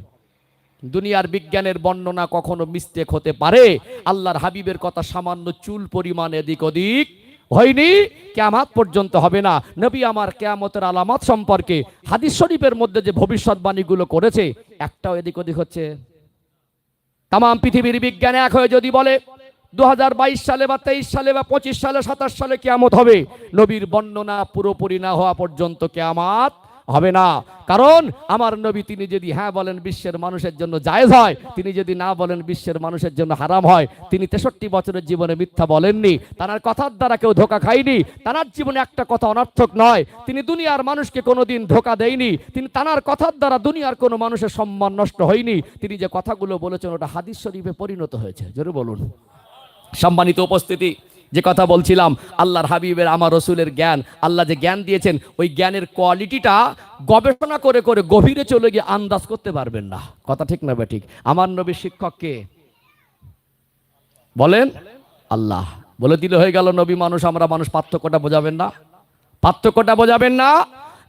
দুনিয়ার বিজ্ঞানের বর্ণনা কখনো মিস্টেক হতে পারে, আল্লাহর হাবিবের কথা সামান্য চুল পরিমাণ এদিক ওদিক হয়নি, কিয়ামত পর্যন্ত হবে না। নবী আমার কিয়ামতের আলামত সম্পর্কে হাদিস শরীফের মধ্যে যে ভবিষ্যৎবাণীগুলো করেছে, একটাও এদিক ওদিক হচ্ছে? তাম পৃথিবীর বিজ্ঞান এক হয়ে যদি বলে 2022 সালে বা 23 সালে বা 25 সালে 27 সালে কিয়ামত হবে, নবীর বর্ণনা পুরোপুরি না হওয়া পর্যন্ত কিয়ামত হবে না। কারণ আমার নবী তিনি যদি হ্যাঁ বলেন বিশ্বের মানুষের জন্য জায়েজ হয়, তিনি যদি না বলেন বিশ্বের মানুষের জন্য হারাম হয়। তিনি 63 বছরের জীবনে মিথ্যা বলেননি, তার কথার দ্বারা কেউ ধোকা খায়নি, তার জীবনে একটা কথা অনর্থক নয়, তিনি দুনিয়ার মানুষকে কোনোদিন ধোকা দেয়নি, তিনি তার কথার দ্বারা দুনিয়ার কোনো মানুষের সম্মান নষ্ট হয়নি। তিনি যে কথাগুলো বলেছেন ওটা হাদিস শরীফে পরিণত হয়েছে, জোরে বলুন। সম্মানিত উপস্থিতি, যে কথা বলছিলাম, আল্লাহর হাবিবের আমার রসুলের জ্ঞান, আল্লাহ যে জ্ঞান দিয়েছেন ওই জ্ঞানের কোয়ালিটিটা গবেষণা করে গভীরে চলে গিয়ে আন্দাজ করতে পারবেন না। কথা ঠিক না বেঠিক? আমার নবীর শিক্ষক কে বলেন? আল্লাহ। বলে দিলে হয়ে গেল নবী মানুষ, আমরা মানুষ। পার্থক্যটা বোঝাবেন না?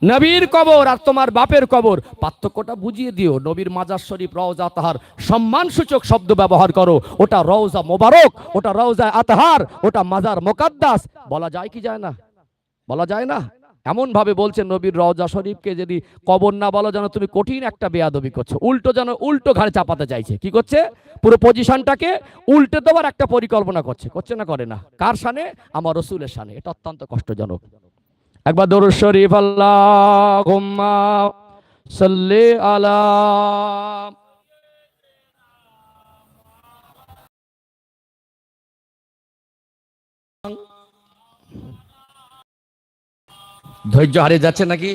নবীর কবর আর তোমার বাপের কবর পার্থক্যটা বুঝিয়ে দিও। নবীর মাজার শরীফ, রওজা আতহার, সম্মানসূচক শব্দ ব্যবহার করো। ওটা রওজা মোবারক, ওটা রওজা আতহার, ওটা মাজার মোকাদ্দাস। বলা যায় কি যায় না? বলা যায় না? এমন ভাবে বলছেন নবীর রওজা শরীফকে যদি কবর না বলো, যেন তুমি কঠিন একটা বেয়াদবি করছো, উল্টো ঘাড়ে চাপাতে চাইছে। কি করছে? পুরো পজিশনটাকে উল্টে দেওয়ার একটা পরিকল্পনা করছে না করে না? কার শানে? আমার রসুলের শানে। এটা অত্যন্ত কষ্টজনক। একবার দরুদ শরীফ, আল্লাহুম্মা সাল্লি আলা। ধৈর্য হারিয়ে যাচ্ছে নাকি?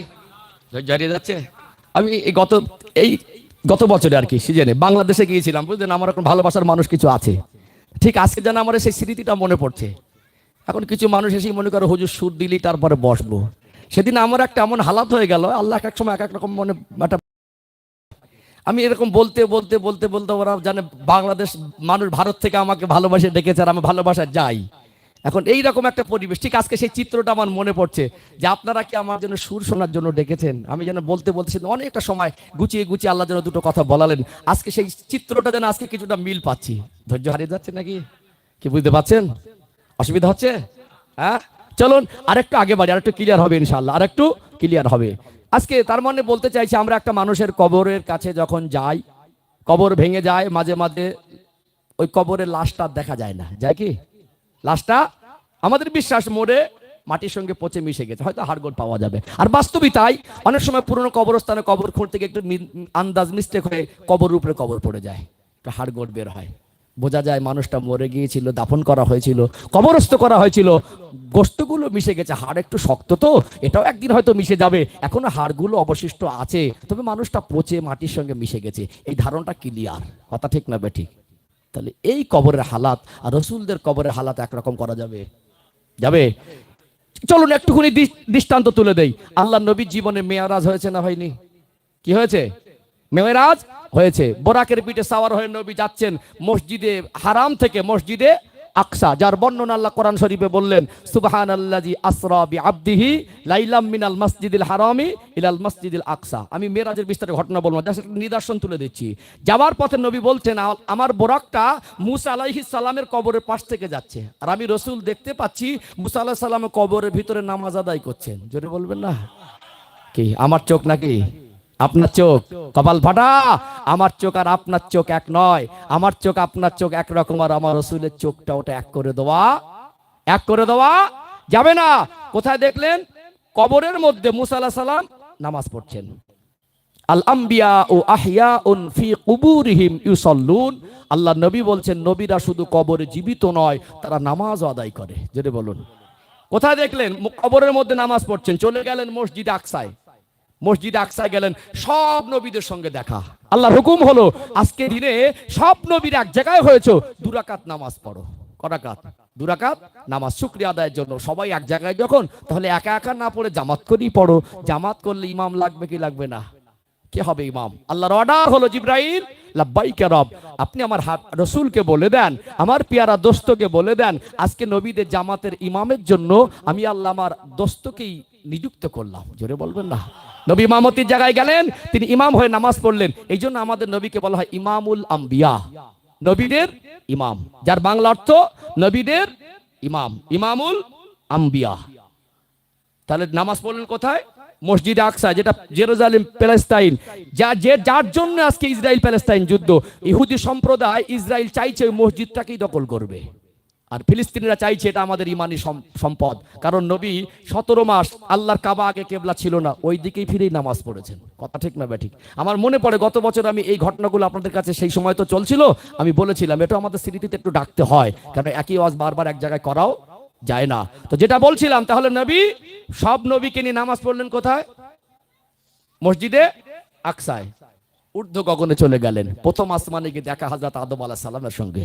ধৈর্য হারিয়ে যাচ্ছে। আমি গত বছরে আর কি সিজনে বাংলাদেশে গিয়েছিলাম, বুঝলেন। আমার এখন ভালোবাসার মানুষ কিছু আছে, ঠিক আজকে যেন আমার সেই স্মৃতিটা মনে পড়ছে। এখন কিছু মানুষ এসেই মনে করো হুজুর সুর দিলি তারপরে বসবো। সেদিন আমার একটা এমন হালাত হয়ে গেল, আল্লাহ এক এক সময় এক এক রকম মনে একটা, আমি এরকম বলতে ওরা জানে বাংলাদেশ মানুষ ভারত থেকে আমাকে ভালোবাসে ডেকেছে, আর আমি ভালোবাসা যাই। এখন এইরকম একটা পরিবেশ, ঠিক আজকে সেই চিত্রটা আমার মনে পড়ছে যে আপনারা কি আমার জন্য সুর শোনার জন্য ডেকেছেন। আমি যেন বলতে অনেকটা সময় গুছিয়ে আল্লাহ যেন দুটো কথা বলালেন। আজকে সেই চিত্রটা যেন আজকে কিছুটা মিল পাচ্ছি। ধৈর্য হারিয়ে যাচ্ছে নাকি? কি বুঝতে পারছেন? অসুবিধা হচ্ছে? হ্যাঁ, চলুন আরেকটু আগে বাড়ি, আরেকটু ক্লিয়ার হবে ইনশাআল্লাহ, আরেকটু ক্লিয়ার হবে। আজকে তার মানে বলতে চাইছি, আমরা একটা মানুষের কবরের কাছে যখন যাই, কবর ভেঙে যায় মাঝে মাঝে, ওই কবরের লাশটা দেখা যায় না, যায় কি? লাশটা আমাদের বিশ্বাস মরে মাটির সঙ্গে পচে মিশে গেছে, হয়তো হাড়গোড় পাওয়া যাবে। আর বাস্তবিক তাই, অনেক সময় পুরনো কবরস্থানে কবর খুঁড়তে গিয়ে একটু আন্দাজ মিস্টেক হয়ে কবর উপরে কবর পড়ে যায়, একটা হাড়গোড় বের হয়, বোঝা যায় মানুষটা মরে গিয়েছিল, দাফন করা হয়েছিল, কবরস্থ করা হয়েছিল, গোশতগুলো মিশে গেছে, হাড় একটু শক্ত তো, এটাও একদিন হয়তো মিশে যাবে, এখনো হাড়গুলো অবশিষ্ট আছে, তবে মানুষটা পচে মাটির সঙ্গে মিশে গেছে, এই ধারণাটা ক্লিয়ার। কথা ঠিক না বেঠিক? তাহলে এই কবরের হালাত আর রসুলদের কবরের হালাত একরকম করা যাবে? যাবে? চলুন একটুখানি দৃষ্টান্ত তুলে দেই। আল্লাহ নবীর জীবনে মেয়ারাজ হয়েছে না হয়নি? কি হয়েছে? মেয়ারাজ হয়েছে। বোরাকের পিঠে সাওয়ার হয়ে নবী যাচ্ছেন মসজিদে হারাম থেকে মসজিদে আকসা, যার বর্ণনা আল্লাহ কোরআন শরীফে বললেন, সুবহানাল্লাযী আসরা বিআবদিহি লাইলাম মিনাল মাসজিদিল হারামি ইলাল মাসজিদিল আকসা। আমি মেরাজের বিস্তারিত ঘটনা বলবো না, জাস্ট নিদর্শন তুলে দিচ্ছি। যাওয়ার পথে নবী বলছেন, আমার বোরাকটা মুসা আলাইহিস সালামের কবরের পাশ থেকে যাচ্ছে, আর আমি রসুল দেখতে পাচ্ছি মুসা আলাইহিস সালামের কবরের ভিতরে নামাজ আদায় করছেন। জোরে বলবেন না? কি আমার চোখ নাকি আপনার চোখ? কপাল ফাটা। আমার চোখ আর আপনার চোখ এক নয়, আমার চোখ আপনার চোখ একরকম, আর আমার রসুলের চোখটা ওটা এক করে দেওয়া যাবে না। কোথায় দেখলেন? কবরের মধ্যে মুসা আলাইহিস সালাম নামাজ পড়ছেন। আল আম্বিয়া ও আহিয়াউন ফি কুবুরিহিম ইউসাল্লুন। আল্লাহ নবী বলছেন, নবীরা শুধু কবরে জীবিত নয়, তারা নামাজও আদায় করে। যদি বলুন কোথায় দেখলেন? কবরের মধ্যে নামাজ পড়ছেন। চলে গেলেন মসজিদে আকসায়, মসজিদে আকসায় গেলেন, সব নবীদের সঙ্গে দেখা। আল্লাহর হুকুম হলো, আজকে দিনে সব নবীর এক জায়গায় হয়েছে, 2 রাকাত নামাজ পড়ো। করাকাত? 2 রাকাত নামাজ শুকরিয়া আদায়ের জন্য। সবাই এক জায়গায় যখন, তাহলে একা একা না পড়ে জামাত করেই পড়ো। জামাত করলে ইমাম লাগবে কি লাগবে না? কে হবে ইমাম? আল্লাহর অর্ডার হলো, জিবরাইল লাব্বাইকা রব, আপনি আমার রসুলকে বলে দেন, আমার পিয়ারা দোস্তকে বলে দেন, আজকে নবীদের জামাতের ইমামের জন্য আমি আল্লাহ আমার দোস্তকেই নিযুক্ত করলাম। জোরে বলবেন না? নবী ইমামতির জায়গায় গেলেন, তিনি ইমাম হয়ে নামাজ পড়লেন। এই জন্য আমাদের নবীকে বলা হয় ইমামুল আম্বিয়া, নবীদের ইমাম, যার বাংলা অর্থ নবীদের ইমাম, ইমামুল আম্বিয়া। তাহলে নামাজ পড়লেন কোথায়? মসজিদে আকসা, যেটা জেরুজালেম প্যালেস্তাইন, যার জন্য আজকে ইসরায়েল প্যালেস্তাইন যুদ্ধ। ইহুদি সম্প্রদায় ইসরায়েল চাইছে ওই মসজিদটাকেই দখল করবে, আর ফিলিস্তিনিরা চাইছে এটা আমাদের ইমানি সম্পদ। কারণ নবী 17 মাস আল্লাহর কাবা আগে কেবলা ছিল না, ওই দিকেই ফিরেই নামাজ পড়েছেন। কথা ঠিক না বেঠিক? আমার মনে পড়ে গত বছর আমি এই ঘটনাগুলো আপনাদের কাছে, সেই সময় তো চলছিল, আমি বলেছিলাম এটা আমাদের স্মৃতিতে একটু ডাকতে হয়, কারণ একই ওয়াজ বারবার এক জায়গায় করাও যায় না। তো যেটা বলছিলাম, তাহলে নবী সব নবীকে নিয়ে নামাজ পড়লেন কোথায়? মসজিদে আকসায়। ঊর্ধ্ব গগনে চলে গেলেন। প্রথম আসমানে গিয়ে দেখা হযরত আদম আলাইহিস সালামের সঙ্গে,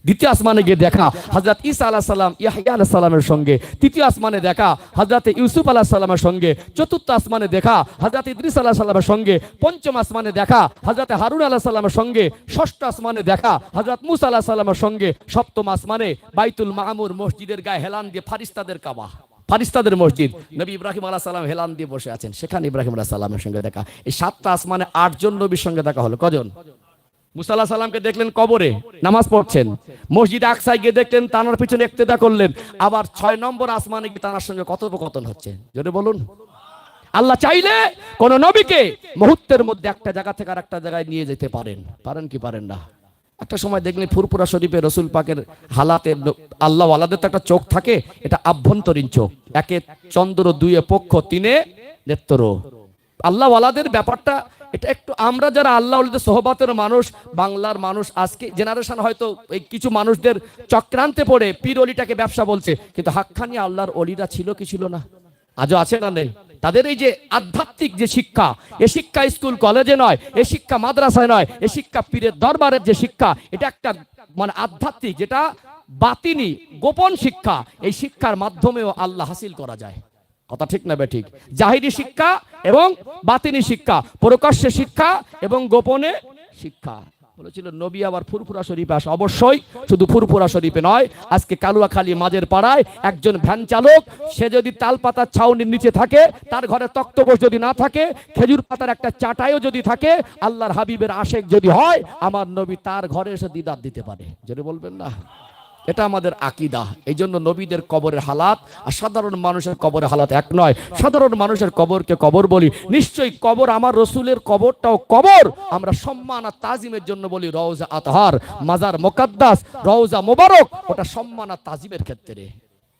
দ্বিতীয় আসমানে গিয়ে দেখা হযরত ঈসা আলাইহিস সালাম, ইয়াহইয়া আলাইহিস সালামের সঙ্গে, তৃতীয় আসমানে দেখা হযরত ইউসুফ আলাইহিস সালামের সঙ্গে, চতুর্থ আসমানে দেখা হযরত ইদ্রিস আলাইহিস সালামের সঙ্গে, পঞ্চম আসমানে দেখা হযরত হারুন আলাইহিস সালামের সঙ্গে, ষষ্ঠ আসমানে দেখা হযরত মুসা আলাইহিস সালামের সঙ্গে, সপ্তম আসমানে বাইতুল মামুর মসজিদের গায়ে হেলান দিয়ে ফারিস্তাদের কাবা, ফারিস্তাদের মসজিদ, নবী ইব্রাহিম আলাইহিস সালাম হেলান দিয়ে বসে আছেন, সেখানে ইব্রাহিম আলাইহিস সালামের সঙ্গে দেখা। এই 7টা আসমানে 8 জন নবীর সঙ্গে দেখা হলো। কজন? মুসা আলাইহিস সালামকে দেখলেন কবরে নামাজ পড়ছেন, মসজিদে আকসায় গিয়ে দেখলেন তানার পিছনে ইক্তেদা করলেন, আবার 6 নম্বর আসমানে গিয়ে তানার সঙ্গে কথোপকথন হচ্ছে। জোরে বলুন। আল্লাহ চাইলে কোন নবীকে মুহূর্তের মধ্যে একটা জায়গা থেকে আর একটা জায়গায় নিয়ে যেতে পারেন। পারেন কি পারেন না? একটা সময় দেখলেন ফুরফুরা শরীফে রসুল পাকের হালাতে, আল্লাহ ওয়ালাদের তো একটা চোখ থাকে, এটা আভ্যন্তরীণ চোখ, একে চন্দ্র, দুইয়ে পক্ষ, তিনে নেত্র। আল্লাহ ওয়ালাদের ব্যাপারটা এটা একটু, আমরা যারা আল্লাহ ওয়ালাদের সোহবাতের মানুষ, বাংলার মানুষ, আজকে জেনারেশন হয়তো এই কিছু মানুষদের চক্রান্তে পড়ে পীর অলিটাকে ব্যবসা বলছে, কিন্তু হাক্কানি আল্লাহর অলিরা ছিল কি ছিল না? আজও আছে না নেই? তাদের এই যে আধ্যাত্মিক যে শিক্ষা, এ শিক্ষা স্কুল কলেজে নয়, এ শিক্ষা মাদ্রাসায় নয়, এ শিক্ষা পীরের দরবারের যে শিক্ষা, এটা একটা মানে আধ্যাত্মিক, যেটা বাতিনি গোপন শিক্ষা। এই শিক্ষার মাধ্যমেও আল্লাহ হাসিল করা যায়। কথা ঠিক না বেঠিক? জাহিরি শিক্ষা এবং বাতিনি শিক্ষা, প্রকাশ্যে শিক্ষা এবং গোপনে শিক্ষা। বলেছিল নবী আবার ফুরফুরা শরীফে আসে। অবশ্যই শুধু ফুরফুরা শরীফে নয়, আজকে কালুয়াখালী মাঝের পাড়ায় একজন ভ্যান চালক, সে যদি তাল পাতার ছাউনির নিচে থাকে, তার ঘরে তক্তপোষ যদি না থাকে, খেজুর পাতার একটা চাটাইও যদি থাকে, আল্লাহর হাবিবের আশেক যদি হয়, আমার নবী তার ঘরে এসে দিদার দিতে পারে। যদি বলবেন না? এটা আমাদের আকীদা। এই জন্য নবীদের কবরের হালাত আর সাধারণ মানুষের কবরের হালাত এক নয়। সাধারণ মানুষের কবরকে কবর বলি, নিশ্চয়ই কবর আমার রসুলের কবরটাও কবর। আমরা সম্মান আর তাজিমের জন্য বলি রওজা আতহার, মাজার মুকাদ্দাস, রওজা মোবারক, ওটা সম্মান আর তাজিমের ক্ষেত্রে।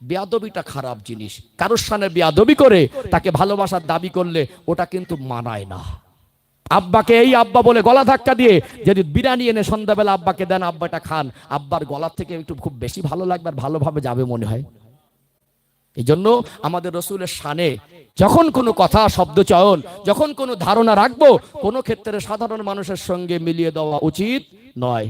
বেয়াদবিটা খারাপ জিনিস। কারোর সামনে বেয়াদবি করে তাকে ভালোবাসার দাবি করলে ওটা কিন্তু মানায় না। আব্বাকে এই আব্বা বলে গলা ধাক্কা দিয়ে যদি বিরিয়ানি এনে সন্ধ্যাবেলা আব্বাকে দেন, আব্বাটা খান, আব্বার গলার থেকে একটু খুব বেশি ভালো লাগবে আর ভালোভাবে যাবে মনে হয়। এই জন্য আমাদের রসুলের শানে যখন কোনো কথা, শব্দ চয়ন, যখন কোনো ধারণা রাখবো, কোনো ক্ষেত্রে সাধারণ মানুষের সঙ্গে মিলিয়ে দেওয়া উচিত নয়।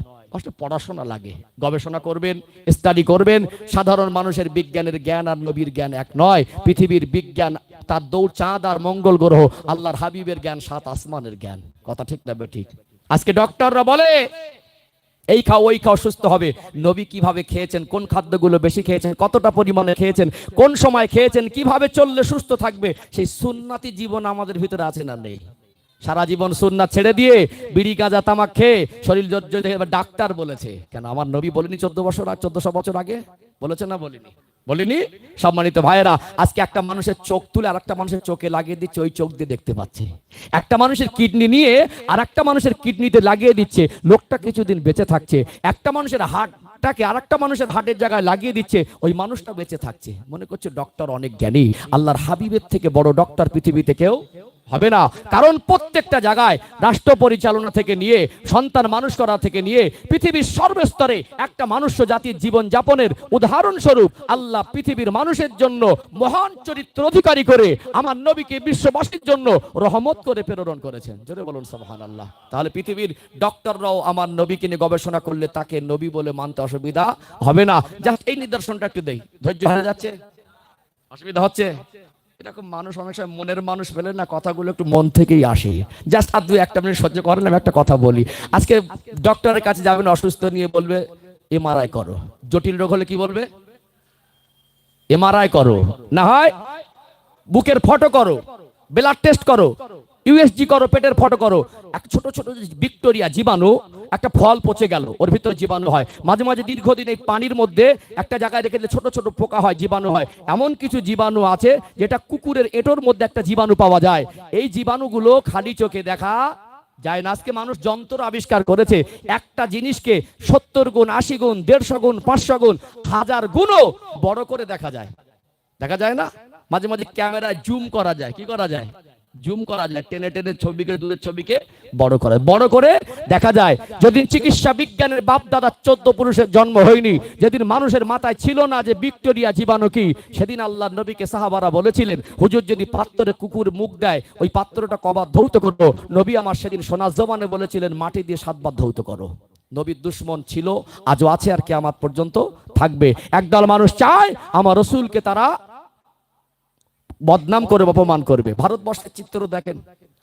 পড়াশোনা লাগে, গবেষণা করবেন, স্টাডি করবেন। সাধারণ মানুষের বিজ্ঞানের জ্ঞান আর নবীর জ্ঞান এক নয়। পৃথিবীর বিজ্ঞান তার দৌড় চাঁদ আর মঙ্গল গ্রহ, আল্লাহর হাবিবের জ্ঞান সাত আসমানের জ্ঞান। কথা ঠিক না ঠিক? আজকে ডক্টররা বলে এই খাও ওই খাও সুস্থ হবে। নবী কিভাবে খেয়েছেন, কোন খাদ্যগুলো বেশি খেয়েছেন, কতটা পরিমাণে খেয়েছেন, কোন সময় খেয়েছেন, কিভাবে চললে সুস্থ থাকবে, সেই সুন্নাতি জীবন আমাদের ভিতরে আছে না নেই? সারা জীবন সুন্নাত ছেড়ে দিয়ে বিড়ি গাঁজা তামাক খেয়ে শরীর জর্জরিত হয়ে ডাক্তার বলেছে। কেন আমার নবী বলেনি 1400 বছর আগে? বলেছে না বলিনি? বলিনি? সম্মানিত ভাইয়েরা, আজকে একটা মানুষের চোখ তুলে আর একটা মানুষের চোখে লাগিয়ে দিচ্ছে, ওই চোখ দিয়ে দেখতে পাচ্ছে। একটা মানুষের কিডনি নিয়ে আর একটা মানুষের কিডনিতে লাগিয়ে দিচ্ছে, লোকটা কিছুদিন বেঁচে থাকছে। একটা মানুষের হার্টটাকে আর একটা মানুষের হার্টের জায়গায় লাগিয়ে দিচ্ছে, ওই মানুষটা বেঁচে থাকছে। মনে করছে ডক্টর অনেক জ্ঞানী। আল্লাহর হাবিবের থেকে বড় ডক্টর পৃথিবীতে কেউ হবে না। কারণ প্রত্যেকটা জায়গায় রাষ্ট্র পরিচালনা থেকে নিয়ে সন্তান মানুষ করা থেকে নিয়ে পৃথিবীর সর্বস্তরে একটা মনুষ্য জাতির জীবন যাপনের উদাহরণস্বরূপ আল্লাহ পৃথিবীর মানুষের জন্য মহান চরিত্র অধিকারী করে আমার নবীকে বিশ্ববাসীর জন্য রহমত করে প্রেরণ করেছেন। জোরে বলুন সুবহানাল্লাহ। তাহলে পৃথিবীর ডক্টররাও আমার নবীকে নিয়ে গবেষণা করলে তাকে নবী বলে মানতে অসুবিধা হবে না। জাস্ট এই নিদর্শনটা একটু দেই। ধৈর্য হয়ে যাচ্ছে? অসুবিধা হচ্ছে? এরকম মানুষ অনেক সময় মনের মানুষ পেলে না, কথাগুলো একটু মন থেকেই আসে। জাস্ট আর দুই একটা মিনিট সহ্য করেন, আমি একটা কথা বলি। আজকে ডক্টরের কাছে যাবেন অসুস্থ নিয়ে, বলবে এমআরআই করো। জটিল রোগ হলে কি বলবে? এমআরআই করো, না হয় বুকের ফটো করো, ব্লাড টেস্ট করো, ইউএসজি করো, পেটের ফটো করো। এক ছোট ছোট ব্যাকটেরিয়া জীবাণু, একটা ফল পচে গেল, ওর ভিতরে জীবাণু হয়। মাঝে মাঝে দীর্ঘদিন এই পানির মধ্যে একটা জায়গায় রেখে দিলে ছোট ছোট পোকা হয়, জীবাণু হয়। এমন কিছু জীবাণু আছে যেটা কুকুরের এঁটোর মধ্যে একটা জীবাণু পাওয়া যায়। এই জীবাণুগুলো খালি চোখে দেখা যায় না। আজকে মানুষ যন্ত্র আবিষ্কার করেছে, একটা জিনিসকে 70 গুণ, 80 গুণ, 150 গুণ, 500 গুণ, 1000 গুণও বড় করে দেখা যায়। দেখা যায় না? মাঝে মাঝে ক্যামেরায় জুম করা যায়। কি করা যায়? জুম করা যায়, টেনে টেনে ছবিকে, দূরের ছবিকে বড় করে দেখা যায়। যেদিন চিকিৎসা বিজ্ঞানের বাপ দাদা 14 পুরুষের জন্ম হয়নি, যেদিন মানুষের মাথায় ছিল না যে ব্যাকটেরিয়া জীবাণু কি, সেদিন আল্লাহর নবীকে সাহাবারা বলেছিলেন, হুজুর যদি পাত্রে কুকুর মুখ দেয় ওই পাত্রটা কবার ধৌত করো। নবী আমার সেদিন সোনার জবানে বলেছিলেন, মাটি দিয়ে 7 বার ধৌত করো। নবীর দুশ্মন ছিল, আজও আছে, আর কিয়ামত পর্যন্ত থাকবে। একদল মানুষ চায় আমার রসুলকে তারা বদনাম করবে, অপমান করবে। ভারতবর্ষের চিত্র দেখেন,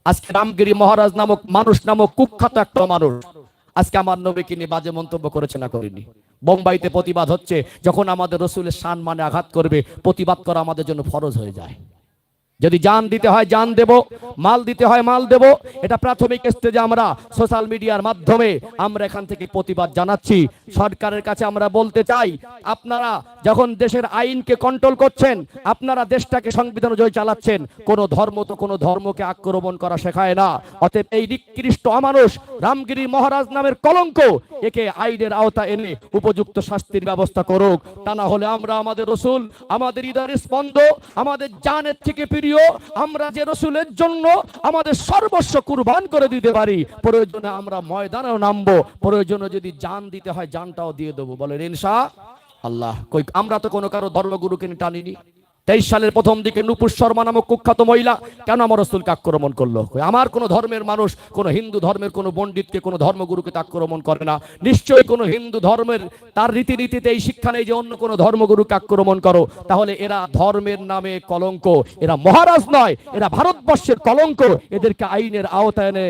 আজকে রামগিরি মহারাজ নামক মানুষ নামক কুখ্যাত একটা মানুষ আজকে আমার নবীকে নিয়ে বাজে মন্তব্য করেছে না করেনি? বোম্বাইতে প্রতিবাদ হচ্ছে। যখন আমাদের রসুলের শান মানে আঘাত করবে, প্রতিবাদ করা আমাদের জন্য ফরজ হয়ে যায়। যদি জান দিতে হয় জান দেব, মাল দিতে হয় মাল দেব। এটা প্রাথমিক স্টেজে আমরা সোশ্যাল মিডিয়ার মাধ্যমে আমরা এখান থেকে প্রতিবাদ জানাচ্ছি। সরকারের কাছে আমরা বলতে চাই, আপনারা যখন দেশের আইনকে কন্ট্রোল করছেন, আপনারা দেশটাকে সংবিধান অনুযায়ী চালাচ্ছেন। কোনো ধর্ম তো কোনো ধর্মকে আক্রমণ করা শেখায় না। অতএব এই নিকৃষ্ট অমানুষ রামগিরি মহারাজ নামের কলঙ্ক, একে আইনের আওতা এনে উপযুক্ত শাস্তির ব্যবস্থা করুক। তা না হলে আমরা আমাদের রসুল, আমাদের হৃদয়ের স্পন্দ, আমাদের জানের থেকে প্রিয়, আমরা যে রসুলের জন্য আমাদের সর্বস্ব কুরবান করে দিতে পারি, প্রয়োজনে আমরা ময়দানেও নামবো, প্রয়োজনে যদি জান দিতে হয় জানটাও দিয়ে দেবো। বলেন ইনশাআল্লাহ। কই আমরা তো কোনো কারো ধর্মগুরুকে টানিনি। 23 সালের প্রথম দিকে নূপুর শর্মা নামক কুখ্যাত মহিলা কেন আমার রসুলকে আক্রমণ করলো? আমার কোন ধর্মের মানুষ কোন হিন্দু ধর্মের কোন পণ্ডিতকে, কোন ধর্মগুরুকে আক্রমণ করে না। নিশ্চয়ই কোন হিন্দু ধর্মের তার রীতিনীতিতে এই শিক্ষা নেই যে অন্য কোন ধর্মগুরুকে আক্রমণ করো। তাহলে এরা ধর্মের নামে কলঙ্ক, এরা মহারাজ নয়, এরা ভারতবর্ষের কলঙ্ক। এদেরকে আইনের আওতায় এনে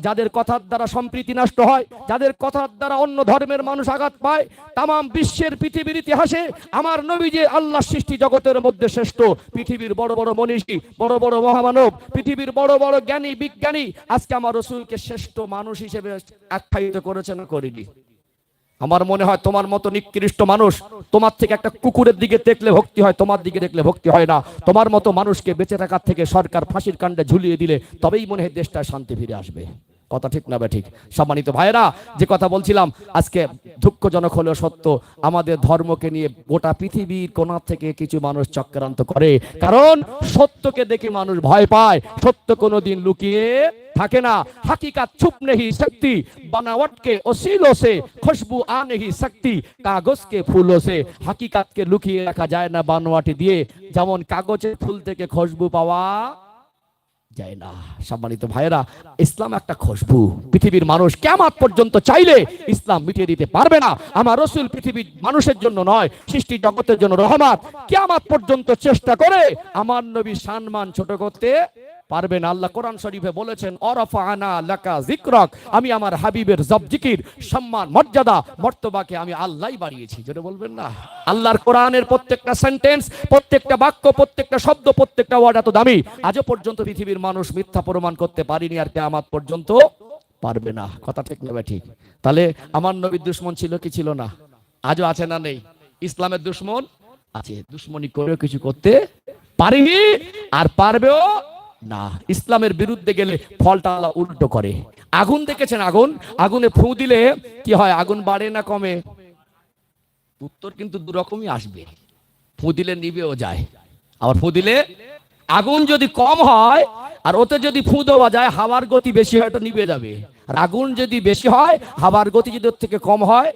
যাদের কথার দ্বারা সম্প্রীতি নষ্ট হয়, যাদের কথার দ্বারা অন্য ধর্মের মানুষ আঘাত পায়, তাম বিশ্বের পৃথিবীর ইতিহাসে আমার নবী যে আল্লাহ সৃষ্টি জগতের মধ্যে শ্রেষ্ঠ, পৃথিবীর বড় বড় মনীষী, বড় বড় মহামানব, পৃথিবীর বড় বড় জ্ঞানী বিজ্ঞানী আজকে আমার রসুলকে শ্রেষ্ঠ মানুষ হিসেবে আখ্যায়িত করেছে না করেনি? আমার মনে হয় তোমার মতো নিকৃষ্ট মানুষ, তোমার থেকে একটা কুকুরের দিকে দেখলে ভক্তি হয়, তোমার দিকে দেখলে ভক্তি হয় না। তোমার মতো মানুষকে বেঁচে থাকার থেকে সরকার ফাঁসির কাণ্ডে ঝুলিয়ে দিলে তবেই মনে হয় দেশটায় শান্তি ফিরে আসবে। কথা ঠিক না ঠিক? সম্মানিত ভাইয়েরা, যে কথা বলছিলাম, আজকে দুঃখজনক হলেও সত্য, আমাদের ধর্মকে নিয়ে গোটা পৃথিবীর কোণা থেকে কিছু মানুষ চক্রান্ত করে। কারণ সত্যকে দেখে মানুষ ভয় পায়। সত্য কোনোদিন লুকিয়ে থাকে না। हकीकत छुप नहीं सकती, बनावट के ओसीलों से खुशबू आ नहीं सकती, कागज के फूलों से। हकीकत के लुकिয়ে রাখা যায় না বানোয়াটি দিয়ে, যেমন কাগজের ফুল থেকে খুশবু পাওয়া যায় না। সম্মানিত ভাইয়েরা, ইসলাম একটা খুশবু। পৃথিবীর মানুষ কিয়ামত পর্যন্ত চাইলে ইসলাম মিটিয়ে দিতে পারবে না। আমার রাসূল পৃথিবীর মানুষের জন্য নয়, সৃষ্টি জগতের জন্য রহমত। কিয়ামত পর্যন্ত চেষ্টা করে আমার নবীর সম্মান ছোট করতে পারবে না। আল্লাহ কোরআন শরীফে বলেছেন, অরফানা লাকা যিকরাক, আমি আমার হাবিবের জব জিকির, সম্মান, মর্যাদা, মর্তবাকে আমি আল্লাহই বাড়িয়েছি। যেটা বলবেন না, আল্লাহর কোরআনের প্রত্যেকটা সেন্টেন্স, প্রত্যেকটা বাক্য, প্রত্যেকটা শব্দ, প্রত্যেকটা ওয়ার্ড এত দামি, আজও পর্যন্ত পৃথিবীর মানুষ মিথ্যা প্রমাণ করতে পারেনি, আর কিয়ামত পর্যন্ত পারবে না। কথা ঠিক না ঠিক? তাহলে আমার নবীর দুশমন ছিল কি ছিল না? আজও আছে না নেই? ইসলামের দুশমন আছে, দুশমনি করেও কিছু করতে পারেনি, আর পারবেও না। ইসলামের বিরুদ্ধে গেলে ফলটা আল্লাহ উল্টো করে। আগুন দেখেছেন, আগুন, আগুনে ফু দিলে কি হয়? আগুন বাড়ে না কমে? উত্তর কিন্তু দু রকমই আসবে। ফু দিলে নিবেও যায়, আবার ফু দিলে আগুন যদি কম হয় আর ওতে যদি ফু দেওয়া যায়, হাওয়ার গতি বেশি হয়, তো নিবে যাবে। আর আগুন যদি বেশি হয়, হাওয়ার গতি যদি ওর থেকে কম হয়,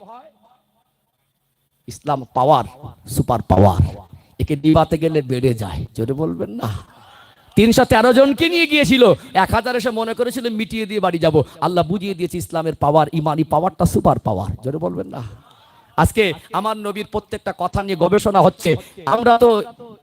ইসলাম পাওয়ার, সুপার পাওয়ার, একে নিবাতে গেলে বেড়ে যায়। জোরে বলবেন না? 313 জনকে নিয়ে গিয়েছিল, 1000 এসে মনে করেছিল মিটিয়ে দিয়ে বাড়ি যাব। আল্লাহ বুঝিয়ে দিয়েছে ইসলামের পাওয়ার, ইমানি পাওয়ারটা সুপার পাওয়ার। জোরে বলবেন না? আজকে আমার নবীর প্রত্যেকটা কথা নিয়ে গবেষণা হচ্ছে। আমরা তো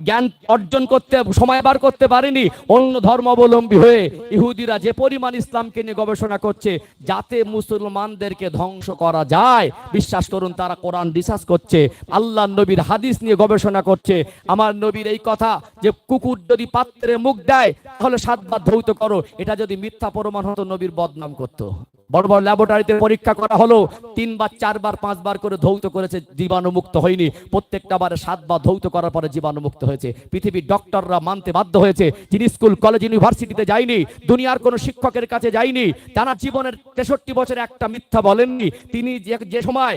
জ্ঞান অর্জন করতে সময় বার করতে পারিনি। অন্য ধর্মাবলম্বী হয়ে ইহুদিরা যে পরিমাণ ইসলামকে নিয়ে গবেষণা করছে, যাতে মুসলমানদেরকে ধ্বংস করা যায়, বিশ্বাস করুন তারা কোরআন রিসার্চ করছে, আল্লাহ নবীর হাদিস নিয়ে গবেষণা করছে। আমার নবীর এই কথা যে কুকুর যদি পাত্রে মুখ দেয় তাহলে 7 বার ধৌত করো, এটা যদি মিথ্যা প্রমাণ হতো, নবীর বদনাম করতো। বড় বড় ল্যাবরেটরিতে পরীক্ষা করা হলো, 3 বার 4 বার 5 বার করে ধৌত করেছে, জীবাণুমুক্ত হয়নি। প্রত্যেকটা বারে 7 বার ধৌত করার পরে জীবাণুমুক্ত হয়েছে। পৃথিবীর ডক্টররা মানতে বাধ্য হয়েছে। যিনি স্কুল কলেজ ইউনিভার্সিটিতে যায়নি, দুনিয়ার কোনো শিক্ষকের কাছে যায়নি, তারা জীবনের 63 বছরে একটা মিথ্যা বলেননি। তিনি যে সময়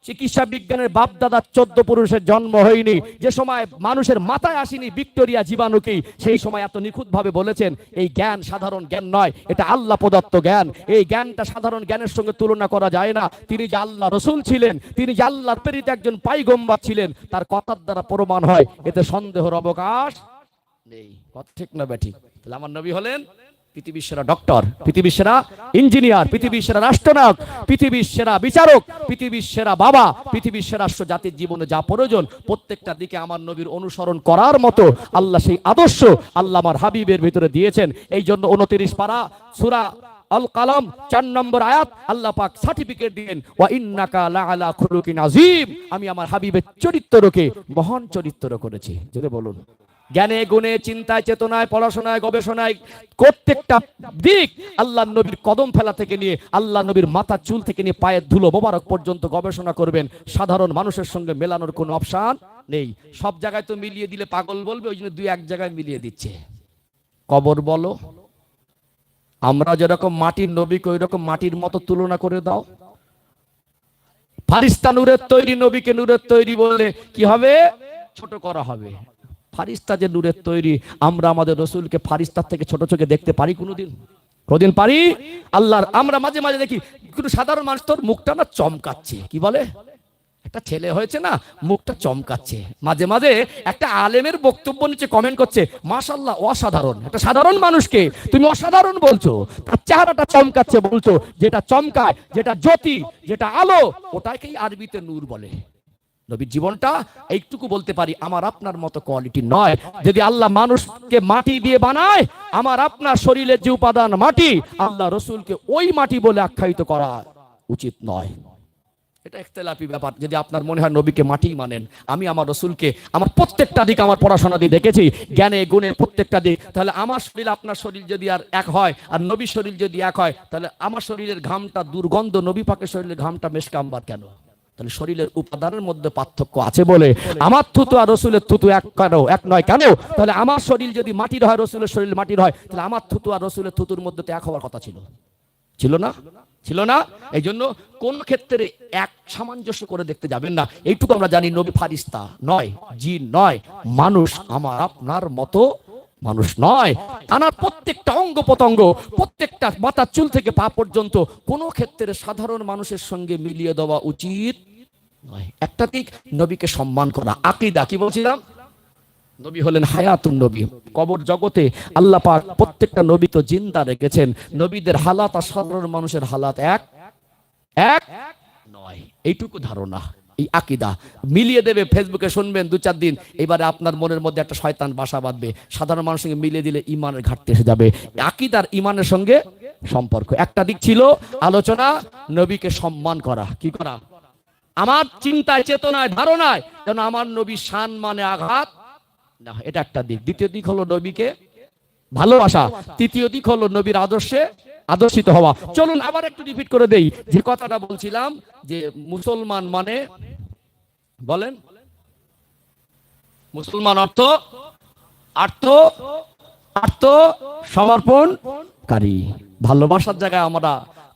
চিকিৎসা বিজ্ঞানের বাপ দাদা 14 পুরুষের জন্ম হয়নি, যে সময় মানুষের মাথায় আসেনি ভিক্টোরিয়া জীবাণুকেই, সেই সময় এত নিখুঁতভাবে বলেছেন এই জ্ঞান সাধারণ জ্ঞান নয়, এটা আল্লাহ প্রদত্ত জ্ঞান। এই জ্ঞানটা সাধারণ জ্ঞানের সঙ্গে তুলনা করা যায় না। তিনি যে আল্লাহ রসুল ছিলেন, তিনি যে আল্লাহর প্রেরিত একজন পাইগম্বর ছিলেন, তার কথার দ্বারা প্রমাণ হয়, এতে সন্দেহের অবকাশ নেই। কথা ঠিক না ব্যাঠিক? তাহলে আমার নবী হলেন পৃথিবীর সেরা ডক্টর, পৃথিবীর সেরা ইঞ্জিনিয়ার, পৃথিবীর সেরা রাষ্ট্রনায়ক, পৃথিবীর সেরা বিচারক, পৃথিবীর সেরা বাবা, পৃথিবীর সেরা রাষ্ট্র। জাতির জীবনে যা প্রয়োজন প্রত্যেকটা দিকে আমার নবীর অনুসরণ করার মতো আল্লাহ সেই আদর্শ আল্লাহ আমার হাবিবের ভিতরে দিয়েছেন। এই জন্য 29 পারা সূরা আল কালাম 4 নম্বর আয়াত আল্লাহ পাক সার্টিফিকেট দিলেন, ওয়া ইন্নাকা লাআলা খুলুকিন আযীম, আমি আমার হাবিবের চরিত্রকে মহান চরিত্র করেছি। যদি বলুন, জ্ঞানে গুণে চিন্তায় চেতনায় পড়াশোনায় গবেষণায় প্রত্যেকটা দিক আল্লাহ নবীর কদম ফেলা থেকে নিয়ে আল্লাহ নবীর মাথার চুল থেকে নিয়ে পায়ের ধুলো মোবারক পর্যন্ত গবেষণা করবেন। সাধারণ মানুষের সঙ্গে মেলানোর কোনো অপশন নেই। সব জায়গায় তো মিলিয়ে দিলে পাগল বলবে, ওই জন্য 2-1 জায়গায় মিলিয়ে দিচ্ছে। কবর বলো, আমরা যেরকম মাটির নবীকে ওই রকম মাটির মতো তুলনা করে দাও। ফারিস্তা নূরের তৈরি, নবীকে নূরের তৈরি বললে কি হবে? ছোট করা হবে। ফারিস্তা যে নূরের তৈরি, আমরা আমাদের রসুলকে ফারিস্তার থেকে ছোট চোখে দেখতে পারি কোনোদিন? কোনদিন পারি? আল্লাহর আমরা মাঝে মাঝে দেখি কিন্তু সাধারণ মানুষ তোর মুখটা না চমকাচ্ছে, কি বলে, একটা ছেলে হয়েছে না মুখটা চমকাচ্ছে। মাঝে মাঝে একটা আলেমের বক্তব্য নিচে কমেন্ট করছে, মাশাআল্লাহ অসাধারণ। একটা সাধারণ মানুষকে তুমি অসাধারণ বলছো, তার চেহারাটা চমকাচ্ছে বলছো। যেটা চমকায়, যেটা জ্যোতি, যেটা আলো, ওটাকেই আরবিতে নূর বলে। নবীর জীবনটা এইটুকু বলতে পারি, আমার আপনার মতো কোয়ালিটি নয়। যদি আল্লাহ মানুষকে মাটি দিয়ে বানায়, আমার আপনার শরীরের যে উপাদান মাটি, আল্লাহ রসুলকে ওই মাটি বলে আখ্যায়িত করা উচিত নয়। এটা ইখতিলাফি ব্যাপার। যদি আপনার মনে হয় নবীকে মাটি মানেন, আমি আমার রসুলকে আমার প্রত্যেকটা দিক আমার পড়াশোনা দিয়ে দেখেছি, জ্ঞানে গুণে প্রত্যেকটা দিক। তাহলে আমার শরীর আপনার শরীর যদি আর এক হয়, আর নবীর শরীর যদি এক হয়, তাহলে আমার শরীরের ঘামটা দুর্গন্ধ, নবী পাকের শরীরের ঘামটা মেশকাম্বার কেন? তাহলে শরীরের উপাদানের মধ্যে পার্থক্য আছে বলে আমার থুতু আর রসুলের থুতু এক নয় কেন? তাহলে আমার শরীর যদি মাটির হয়, রসুলের শরীর মাটির হয়, তাহলে আমার থুতু আর রসুলের থুতুর মধ্যে তো এক হওয়ার কথা ছিল, ছিল না? ছিল না? এই জন্য কোন ক্ষেত্রে এক সামঞ্জস্য করে দেখতে যাবেন না। এইটুকু আমরা জানি, নবী ফারিস্তা নয়, জিন নয়, মানুষ, আমার আপনার মতো মানুষ নয়। তার প্রত্যেকটা অঙ্গ প্রত্যঙ্গ, প্রত্যেকটা মাথার চুল থেকে পা পর্যন্ত কোনো ক্ষেত্রে সাধারণ মানুষের সঙ্গে মিলিয়ে দেওয়া উচিত নয়। একটা দিক নবীকে সম্মান করা, আকীদা। কি বলছিলাম? নবী হলেন হায়াতুন নবী। কবর জগতে আল্লাহ পাক প্রত্যেকটা নবী তো জিন্দা রেখেছেন। নবীদের হালাত আর সাধারণ মানুষের হালাত এক এক নয়, এইটুকু ধারণা। এই আকীদা মিলিয়ে দেবে, ফেসবুকে শুনবেন 2-4 দিন, এবারে আপনার মনের মধ্যে একটা শয়তান বাসা বাঁধবে। সাধারণ মানুষের সঙ্গে মিলিয়ে দিলে ইমানের ঘাটতি এসে যাবে। আকীদার ইমানের সঙ্গে সম্পর্ক। একটা দিক ছিল আলোচনা, নবীকে সম্মান করা। কি করা? আমার চিন্তায়, চেতনায়, ধারণায় যেন আমার নবী শান মানে আঘাত না, এটা একটা দিক। দ্বিতীয় দিক হলো নবীকে ভালোবাসা। তৃতীয় দিক হলো নবীর আদর্শে আদর্শিত হওয়া। চলুন আবার একটু রিপিট করে দেই যে কথাটা বলছিলাম, যে মুসলমান মানে, বলেন, মুসলমান অর্থ সমর্পণকারী। ভালোবাসার জায়গায় আমরা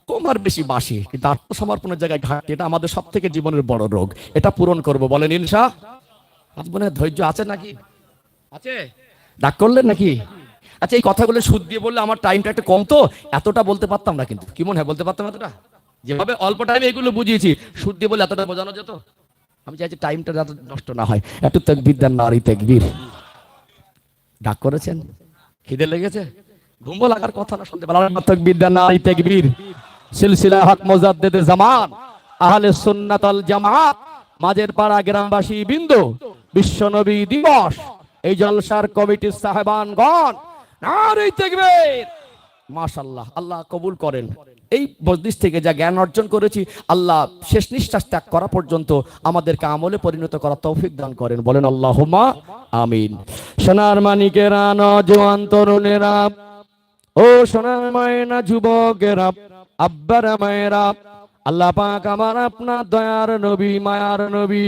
কম আর বেশি বাসি, কিন্তু আত্মসমর্পণের জায়গায় ঘাটতি। এটা আমাদের সব থেকে জীবনের বড় রোগ। এটা পূরণ করব, বলেন ইনশাআল্লাহ। আপনার ধৈর্য আছে নাকি? আছে? ডাক করলেন নাকি? আচ্ছা, এই কথাগুলো সুদ দিয়ে বললে আমার টাইমটা একটু কম, তো এতটা বলতে পারতাম না, কিন্তু কি মনে হয় বলতে পারতাম এতটা? যেভাবে অল্প টাইমে এগুলো বুঝিয়েছি, সুদ দিয়ে বলে এতটা বোঝানো যেত? আমি চাইছি টাইমটা যাতে নষ্ট না হয়। একটু তাকবীর দেন, নারী তাকবীর। ডাক করেছেন? খিদে লেগেছে? ঘুমবো লাগার কথা না, শুনতে পারলাম। তাকবীর দেন, নারী তাকবীর। সিলসিলা হক মুজাদ্দিদে জামান, আহলে সুন্নাত ওয়াল জামাত, মাঝের পাড়া গ্রামবাসী বিন্দু, বিশ্ব নবী দিবস, এই জলসার কমিটির সাহেবানগণ, নারী তাকবীর। মাশাআল্লাহ, আল্লাহ কবুল করেন। এই মজলিস থেকে যা জ্ঞান অর্জন করেছি, আল্লাহ শেষ নিঃশ্বাস ত্যাগ করা পর্যন্ত আমাদেরকে আমলে পরিণত করার তৌফিক দান করেন, বলেন আল্লাহুম্মা আমিন। সোনার মানিকেরা, নওজোয়ান তরুণেরা, ও সোনার ময়না যুবকেরা, আব্বারা মায়েরা, আল্লাহ পাক আমার আপনার দয়ার নবী, মায়ার নবী,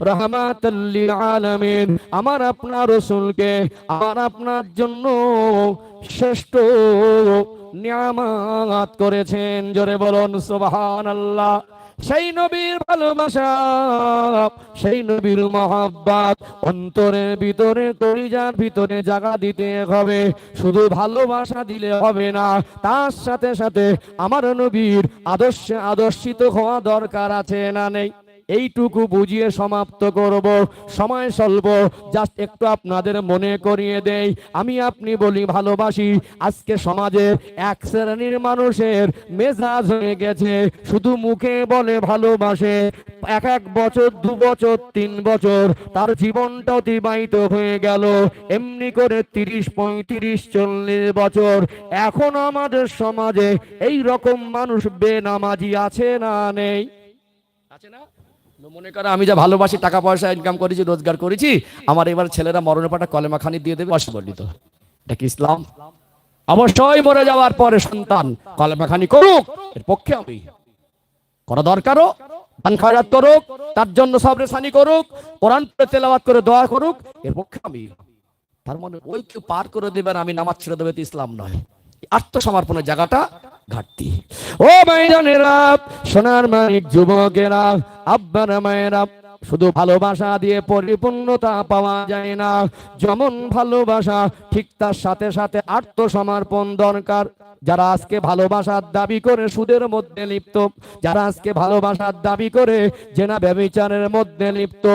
রাহমাতুল লিল আলামিন, আমার আপনার রাসূলকে আমার আপনার জন্য শ্রেষ্ঠ নিয়ামত করেছেন। জোরে বলুন সুবহানাল্লাহ। সেই নবীর ভালোবাসা, সেই নবীর মহব্বত অন্তরের ভিতরে, কলিজার ভিতরে জায়গা দিতে হবে। শুধু ভালোবাসা দিলে হবে না, তার সাথে সাথে আমার নবীর আদর্শে আদর্শিত হওয়া দরকার আছে না নেই? এইটুকু বুঝিয়ে সমাপ্ত করব, সময় স্বল্প। জাস্ট একটু আপনাদের মনে করিয়ে দেই, আমি আপনি বলি ভালোবাসি, আজকে সমাজে এক শ্রেণীর মানুষের মেজাজ হয়ে গেছে, শুধু মুখে বলে ভালোবাসে, 1 বছর 2 বছর 3 বছর তার জীবনটা অতিবাহিত হয়ে গেল, এমনি করে 30 35 40 বছর। এখন আমাদের সমাজে এই রকম মানুষ বেনামাজি আছে না নেই? আছে না? মনে করে আমি যা ভালোবাসি, টাকা পয়সা ইনকাম করেছি, রোজগার করেছি, আমার এবার ছেলেরা মরণের পাটা কলেমা খানি দিয়ে দেবে, অসম্বলিত। এটা কি ইসলাম? অবশ্যই মরে যাওয়ার পরে সন্তান কলেমা খানি করুক, এর পক্ষে আমি করা দরকারও, দান খয়রাত করুক, তার জন্য সবরে সানি করুক, কোরআন তেলাওয়াত করে দোয়া করুক, এর পক্ষে আমি। তার মানে ওই কেউ পার করে দেবেন আমি নামাজ ছেড়ে দেবে, ইসলাম নয়। আত্মসমর্পণের জায়গাটা ঘাটতি। ও ভাইজানেরা, সোনার মানিক যুবকেরা, আব্বারা মায়েরা, শুধু ভালোবাসা দিয়ে পরিপূর্ণতা পাওয়া যায় না। যেমন ভালোবাসা, ঠিক তার সাথে সাথে আত্মসমর্পণ দরকার। যারা আজকে ভালোবাসার দাবি করে সুদের মধ্যে লিপ্ত, যারা আজকে ভালোবাসার দাবি করে জেনা ব্যভিচারের মধ্যে লিপ্ত,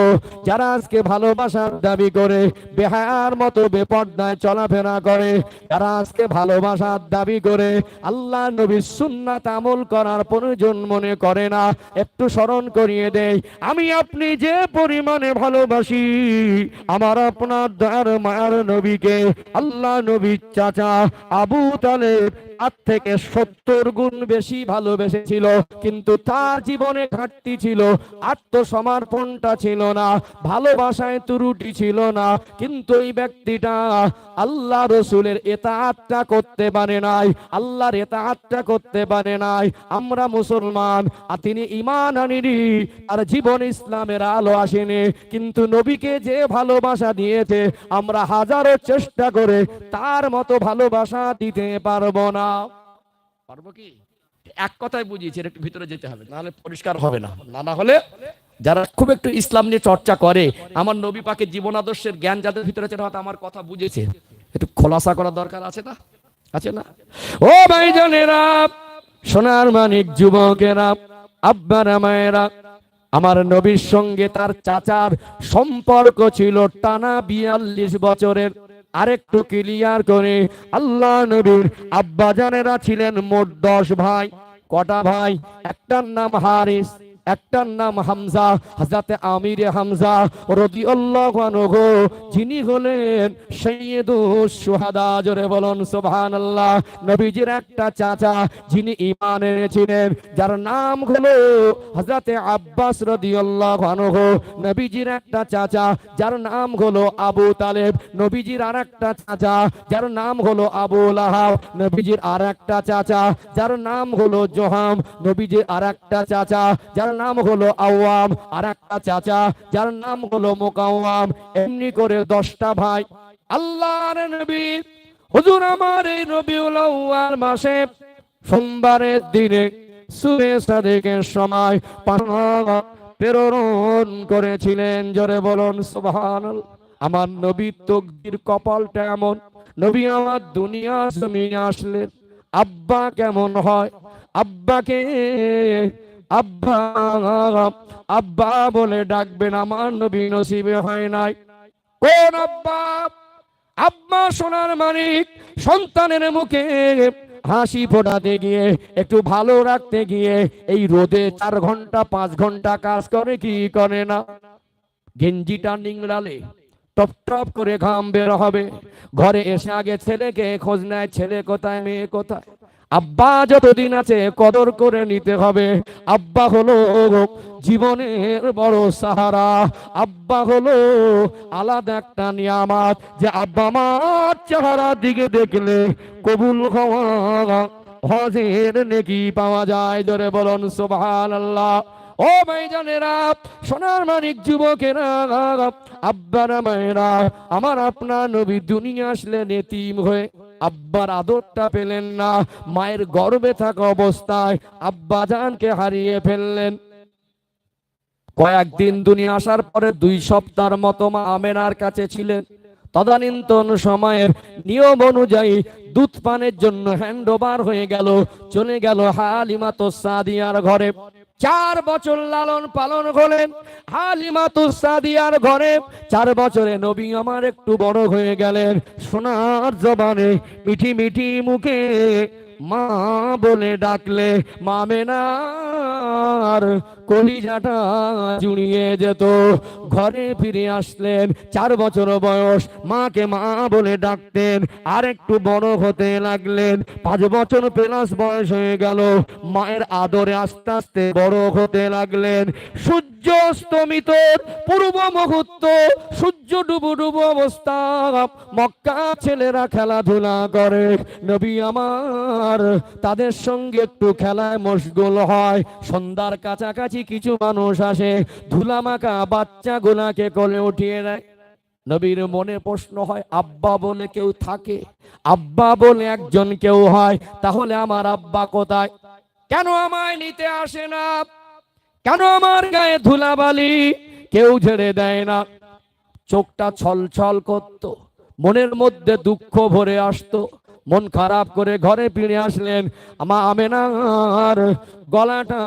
যারা আজকে ভালোবাসার দাবি করে বেহায়ার মতো বেপর্দায় চলাফেরা করে, যারা আজকে ভালোবাসার দাবি করে আল্লাহ নবীর সুন্নাত আমল করার প্রয়োজন মনে করে না, একটু স্মরণ করিয়ে দেই, আমি আপনি যে পরিমাণে ভালোবাসি আমার আপনার দয়ার মায়ার নবীকে, আল্লাহ নবীর চাচা আবু তালেব তার থেকে 70 গুণ বেশি ভালোবেসেছিল, কিন্তু তার জীবনে ঘাটতি ছিল, আত্মসমর্পণটা ছিল না, ভালোবাসায় ত্রুটি ছিল না। কিন্তু এই ব্যক্তিটা আল্লাহ রসুলের ইতাআতটা করতে পারে নাই, আল্লাহর ইতাআতটা করতে পারে নাই। আমরা মুসলমান, আর তিনি ঈমান আনেনি, আর জীবন ইসলামের আলো আসেনি, কিন্তু নবীকে যে ভালোবাসা দিয়েছে আমরা হাজারো চেষ্টা করে তার মতো ভালোবাসা দিতে পারবো না। পারবো কি? এক কথায় বুঝিয়েছি, একটু ভিতরে যেতে হবে, নাহলে পরিষ্কার হবে না। না হলে যারা খুব একটু ইসলাম নিয়ে চর্চা করে, আমার নবী পাকের জীবন আদর্শের জ্ঞান যাদের ভিতরে আছে, হয়তো আমার কথা বুঝেছে, একটু খোলাসা করা দরকার আছে না? আছে না? ও ভাইজানেরা, সোনার মানিক যুবকেরা, আব্বারা মায়েরা, আমার নবীর সঙ্গে তার চাচার সম্পর্ক ছিল টানা 42 বছরের। আরেকটু ক্লিয়ার করে, আল্লাহ নবীর আব্বা জানেরা ছিলেন মোট 10 ভাই। কটা ভাই? একটার নাম হারিস, একটার নাম হামজা, হযরত আমির হামজা রাদিয়াল্লাহু আনহু, যিনি হলেন সাইয়্যিদুশ শুহাদা। জোরে বলুন সুবহানাল্লাহ। নবীজির একটা চাচা যিনি ঈমান এনেছিলেন, যার নাম হলো হযরত আব্বাস রাদিয়াল্লাহু আনহু। নবীজির একটা চাচা যার নাম হলো আবু তালেব। নবীজির আরেকটা চাচা যার নাম হলো আবু লাহাব। নবীজির আরেকটা চাচা যার নাম হলো জোহাম। নবীজির আরেকটা চাচা যার নাম হলো আওয়াম, আর একটা চাচা যার নাম হলো মুকাওয়াম। এমনি করে 10টা ভাই। আল্লাহর নবী হুজুর আমার এই রবিউল আউয়াল মাসে সোমবারের দিনে সূরা সাদেকের সময় প্রেরণ করেছিলেন। জোরে বলুন সুবহানাল্লাহ। আমার নবীর তকদির কপালটা এমন, নবী আমার দুনিয়া জমিনে আসলেন। আব্বা কেমন হয়? আব্বাকে আব্বা আব্বা বলে ডাকবেন আমার নবী নসিবে হয় নাই। কোন আব্বা? আব্বা সোনার মানিক সন্তানের মুখে হাসি ফোটাতে গিয়ে, একটু ভালো রাখতে গিয়ে, এই রোদে 4 ঘন্টা 5 ঘন্টা কাজ করে কি করে না? গেঞ্জিটা নিংড়ালে টপ টপ করে ঘাম বের হবে। ঘরে এসে আগে ছেলেকে খোঁজ নেয়, ছেলে কোথায়, মেয়ে কোথায়। আব্বা যতদিন আছে কদর করে নিতে হবে। আব্বা হলো জীবনের বড় সাহারা। আব্বা হলো আলাদা একটা নিয়ামত, যে আব্বা মার চেহারার দিকে দেখলে কবুল হওয়া হজের নেকি পাওয়া যায়। জোরে বলুন সুবহানাল্লাহ। ও ভাইজানেরা, সোনার মানিক যুবকেরা, আব্বারা মায়েরা, আমার আপনার নবী দুনিয়া আসলেন এতিম হয়ে। আব্বার আদরটা পেলেন না, মায়ের গর্ভে থাকা অবস্থায় আব্বা জানকে হারিয়ে ফেললেন। কয়েকদিন দুনিয়া আসার পরে 2 সপ্তাহের মতো মা আমেনার কাছে ছিলেন। তদানীন্তন সময়ের নিয়ম অনুযায়ী দুধ পানের জন্য হ্যান্ড ওভার হয়ে গেল, চলে গেল হালিমাতুস সাদিয়ার ঘরে। 4 বছর লালন পালন হলেন হালিমাতুস সাদিয়ার ঘরে। 4 বছরে নবী আমার একটু বড় হয়ে গেলেন। সোনার জবানে মিঠি মিঠি মুখে মা বলে ডাকলে মামেনার কলিজাটা জুড়িয়ে যেত। ঘরে ফিরে আসলেন, 4 বছর বয়স, মাকে মা বলে ডাকতেন। আর একটু বড় হতে লাগলেন, 5 বছর প্লাস বয়স হয়ে গেল। মায়ের আদরে আস্তে আস্তে বড় হতে লাগলেন। সূর্য অস্তমিত পূর্ব মুহূর্ত, সূর্য ডুবু ডুবু অবস্থা, মক্কা ছেলেরা খেলাধুলা করে। নবী আমার তাদের সঙ্গে একটু খেলায় মশগুল হয়। সন্ধ্যার কাছাকাছি কিছু মানুষ আসে, ধুলামাখা বাচ্চাগুলাকে কোলে উঠিয়ে নেয়। নবীর মনে প্রশ্ন হয়, আব্বা বলে কেউ থাকে? আব্বা বলে একজন কেউ হয়, তাহলে আমার আব্বা কোথায়? কেন আমায় নিতে আসে না? কেন আমার গায়ে ধুলাবালি কেউ ঝেড়ে দেয় না? চোখটা ছলছল করত, মনের মধ্যে দুঃখ ভরে আসতো। মন খারাপ করে ঘরে ফিরে আসলেন। মা আমেনার গলাটা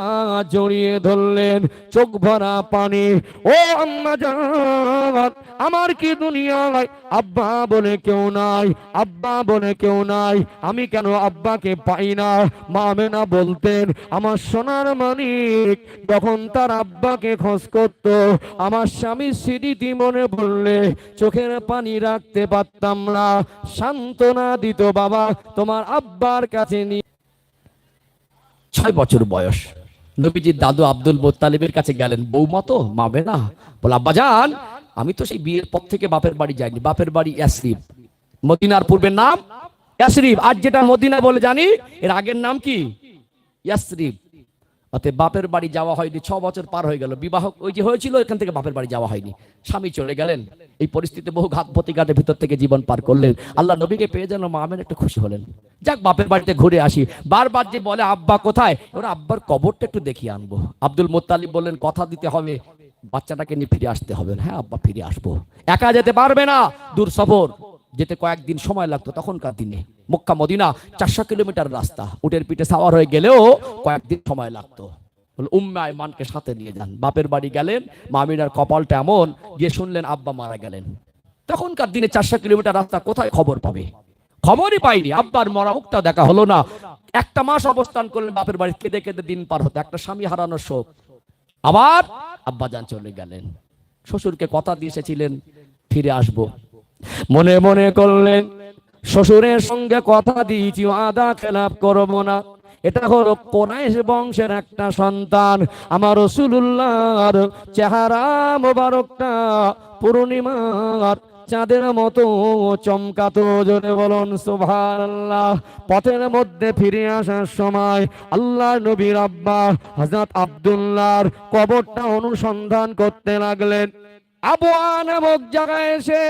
জড়িয়ে ধরলেন, চোখ ভরা পানি। ও আম্মা জান, আমার কি দুনিয়ায় আব্বা বলে কেউ নাই, আব্বা বলে কেউ নাই, আমি কেন আব্বাকে পাই না? মা আমেনা বলতেন, আমার সোনার মানিক যখন তার আব্বাকে খোঁজ করত, আমার স্বামী স্মৃতি মনে পড়লে চোখের পানি রাখতে পারতাম না, সান্ত্বনা দিত, বাবা তোমার আব্বার কাছে নিয়ে। 6 বছর বয়স, নবীজির দাদু আব্দুল মুত্তালিবের কাছে গেলেন। বৌমা তো মাবে না, বলে আব্বা জান আমি তো সেই বিয়ের পর থেকে বাপের বাড়ি যাইনি, বাপের বাড়ি ইয়াসরিব, মদিনার পূর্বের নাম ইয়াসরিব, আজ যেটা মদিনা বলে জানি এর আগের নাম কি ইয়াসরিব। অতএব বাপের বাড়ি যাওয়া হয়নি, 6 বছর পার হয়ে গেল, বিবাহ ওই যে হয়েছিল এখান থেকে বাপের বাড়ি যাওয়া হয়নি, স্বামী চলে গেলেন। এই পরিস্থিতিতে বহু ঘাত প্রতিঘাতের ভিতর থেকে জীবন পার করলেন। আল্লাহ নবীকে পেয়ে যেন মা আমেনা একটু খুশি হলেন, যাক বাপের বাড়িতে ঘুরে আসি। বারবার যে বলে আব্বা কোথায়, ওরা আব্বার কবরটা একটু দেখিয়ে আনবো। আব্দুল মুত্তালিব বললেন কথা দিতে হবে বাচ্চাটাকে নিয়ে ফিরে আসতে হবে। হ্যাঁ আব্বা ফিরে আসবো। একা যেতে পারবে না, দূর সফর, যেতে কয়েকদিন সময় লাগতো তখনকার দিনে। মক্কা মদিনা 400 কিলোমিটার রাস্তা, উটের পিঠে সাওয়ার হয়ে গেলেও কয়েকদিন সময় লাগতো। উম্মে আয়মানকে সাথে নিয়ে যান, বাপের বাড়ি গেলেন। মা আমিনার কপালটা এমন, গিয়ে শুনলেন আব্বা মারা গেলেন। তখনকার দিনে 400 কিলোমিটার রাস্তা, কোথায় খবর পাবে? খবরই পাইনি, আব্বার মরা মুখটা দেখা হলো না। 1 মাস অবস্থান করলেন বাপের বাড়ি, কেঁদে কেঁদে দিন পার হতো, একটা স্বামী হারানোর শোক। আবার আব্বাজান চলে গেলেন, শ্বশুরকে কথা দিয়ে এসেছিলেন ফিরে আসবো, মনে মনে করলেন শ্বশুরের সঙ্গে কথা দিয়েছি আদা খেলাপ করবো না। এটা হলো কোরাইশ বংশের একটা সন্তান, আমার রাসূলুল্লাহর চেহারা মোবারকটা পূর্ণিমার চাঁদের মতো চমকাতো। জোরে বলুন সুবহানাল্লাহ। পথের মধ্যে ফিরে আসার সময় আল্লাহ নবীর আব্বা হযরত আব্দুল্লাহর কবরটা অনুসন্ধান করতে লাগলেন। আবওয়া নামক জায়গায় এসে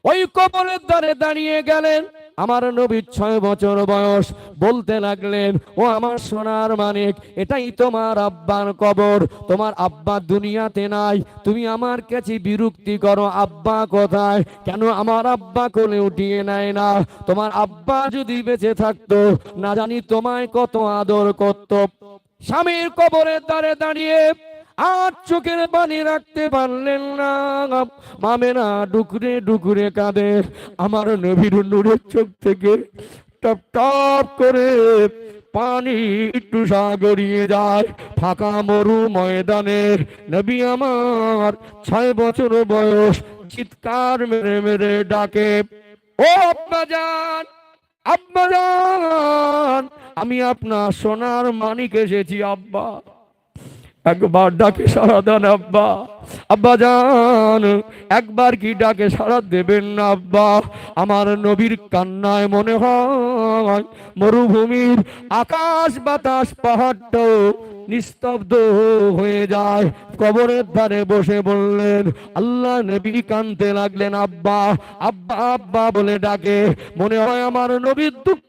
ওই কবরের ধারে দাঁড়িয়ে গেলেন। আমার নবীর 6 বছর বয়স, বলতে লাগলেন ও আমার সোনার মানিক, এটাই তোমার আব্বার কবর, তোমার আব্বা দুনিয়াতে নাই, তুমি আমার কাছে বিরক্তি করো আব্বা কোথায়, কেন আমার আব্বা কোলে উঠিয়ে নেয় না? তোমার আব্বা যদি বেঁচে থাকতো না জানি তোমায় কত আদর করত। স্বামীর কবরের ধারে দাঁড়িয়ে আর চোখের পানি রাখতে পারলেন না। মামেনা ডুকরে ডুকরে কাঁদে। আমার নবীর নূরের চোখ থেকে টপ টপ করে পানি একটু গড়িয়ে যায়। ফাঁকা মরু ময়দানের নবী আমার 6 বছর বয়স, চিৎকার মেরে মেরে ডাকে, ও আব্বাজান, আব্বাজান, আমি আপনার সোনার মানিক এসেছি আব্বা, একবার ডাকে সাড়া দেন আব্বা। আব্বা জান, একবার কি ডাকে সাড়া দেবেন না আব্বা? আমার নবীর কান্নায় মনে হয় মরুভূমির আকাশ বাতাস পাহাড়টাও নিস্তব্ধ হয়ে যায়। কবরের ধারে বসে বললেন, আল্লাহ নবী কাঁদতে লাগলেন, আব্বা আব্বা আব্বা বলে ডাকে। মনে হয় আমার নবীর দুঃখ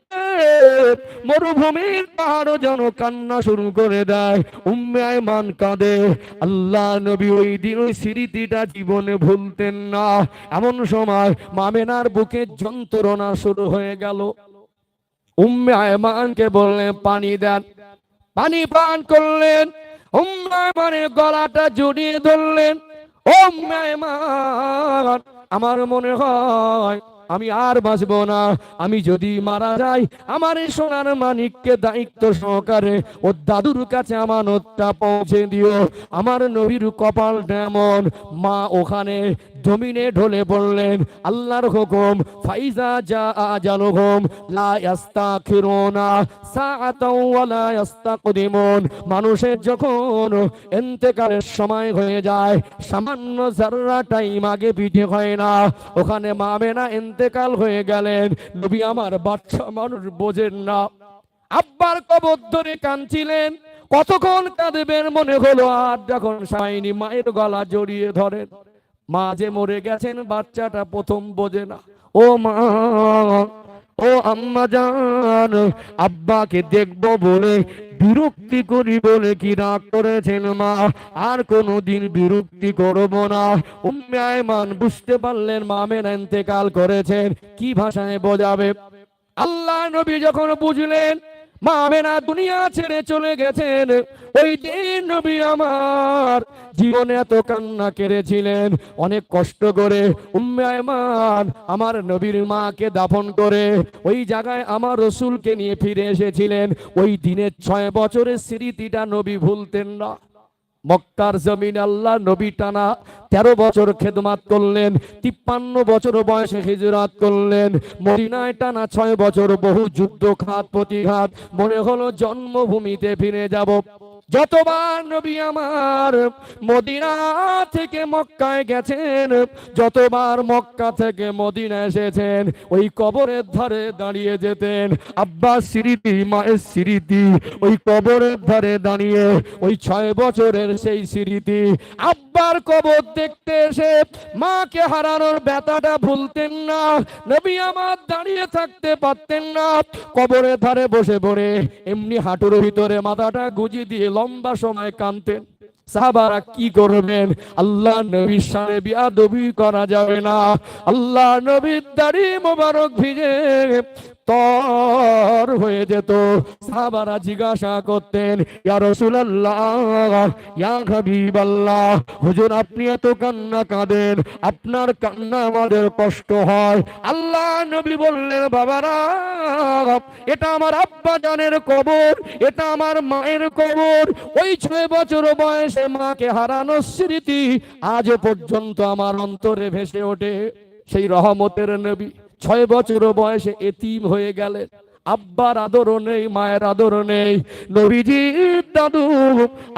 মরুভূমির পাহাড়ও যেন কান্না শুরু করে দেয়। উম্মে আয়মান কাঁদে। আল্লাহ নবী ওই দিন ওই স্মৃতিটা জীবনে ভুলতেন না। এমন সময় মামেনার বুকে যন্ত্রণা শুরু হয়ে গেল। উম্মে আয়মানকে বললেন পানি দেন, পানি পান করলেন। উম্মে আয়মানের গলাটা জড়িয়ে ধরলেন। উম্মে আয়মান, আমার মনে হয় আমি আর বাঁচবো না, আমি যদি মারা যাই আমার এই সোনার মানিককে দায়িত্ব সহকারে ও দাদুর কাছে আমানতটা পৌঁছে দিও। আমার নবীর কপাল তেমন, মা ওখানে জমিনে ঢলে পড়লেন। আল্লাহর হুকুম, ফাইজা জা আজালুহুম লা ইস্তাখিরুনা সাআতাও ওয়া লা ইস্তাকদিমুন। মানুষের যখন ইন্তেকালের সময় হয়ে যায়, সামান্য যাররা টাইম আগে পিছে হয় না। ওখানে মা আমেনা ইন্তেকাল হয়ে গেলেন। নবী আমার বাচ্চা মানুষ বোঝেন না, আব্বার কবর ধরে কাঁদছিলেন। কতক্ষণ কাঁদবেন মনে হলো, আর যখন সাইনি মায়ের গলা জড়িয়ে ধরেন। মা যে মরে গেছেন বাচ্চাটা প্রথম বোঝে না। ও মা, ও আম্মা জান, আব্বাকে দেখবো বলে বিরক্তি করি বলে কি রাগ করেছেন মা? আর কোনোদিন বিরক্তি করব না। উম্মে আয়মান বুঝতে পারলেন মা আমেনা ইন্তেকাল করেছেন, কি ভাষায় বোঝাবে? আল্লাহ নবী যখন বুঝলেন মা আমেনা দুনিয়া ছেড়ে চলে গেছেন। ওই দিন নবী আমার জীবনে এত কান্না কেড়েছিলেন, অনেক কষ্ট করে উম্মে আয়মান আমার নবীর মাকে দাফন করে ওই জায়গায় আমার রসুলকে নিয়ে ফিরে এসেছিলেন। ওই দিনের 6 বছরের স্মৃতিটা নবী ভুলতেন না। মক্কার জমিন আল্লাহ নবী টানা 13 বছর খেদমত করলেন, 53 বছর বয়সে হিজরত করলেন। মদিনায় টানা 6 বছর বহু যুদ্ধ ঘাত প্রতিঘাত, মনে হলো জন্মভূমিতে ফিরে যাব। যতবার নবী আমার মদিনা থেকে মক্কায় গেছেন, যতবার মক্কা থেকে মদিনা এসেছেন, ওই কবরের ধারে দাঁড়িয়ে যেতেন। আব্বা স্মৃতি, মায়ের স্মৃতি, ওই কবরের ধারে দাঁড়িয়ে ওই 6 বছরের সেই স্মৃতি। আব্বার কবর দেখতে এসে মাকে হারানোর ব্যথাটা ভুলতেন না। নবী আমার দাঁড়িয়ে থাকতে পারতেন না, কবরের ধারে বসে পড়ে এমনি হাঁটুর ভিতরে মাথাটা গুঁজি দিয়ে লম্বা সময় কাঁদতেন। সাহাবারা কি করবেন? আল্লাহ নবীর সাথে বিয়াদবি করা যাবে না। আল্লাহ নবীর দাড়ি মোবারক ভিজে তর হয়ে যেত। সাহাবারা জিজ্ঞাসা করতেন, ইয়া রাসূলুল্লাহ, ইয়া হাবিবাল্লাহ, হুজুর আপনি এত কান্না কাঁদেন, আপনার কান্না আমাদের কষ্ট হয়। আল্লাহ নবী বললেন, বাবারা, এটা আমার আব্বা জানের কবর, এটা আমার মায়ের কবর। ওই 6 বছর বয়সে মাকে হারানোর স্মৃতি আজ পর্যন্ত আমার অন্তরে ভেসে ওঠে। সেই রহমতের নবী 6 বছর বয়সে এতিম হয়ে গেলেন। আব্বার আদরও নেই, মায়ের আদরও নেই। নবীজির দাদু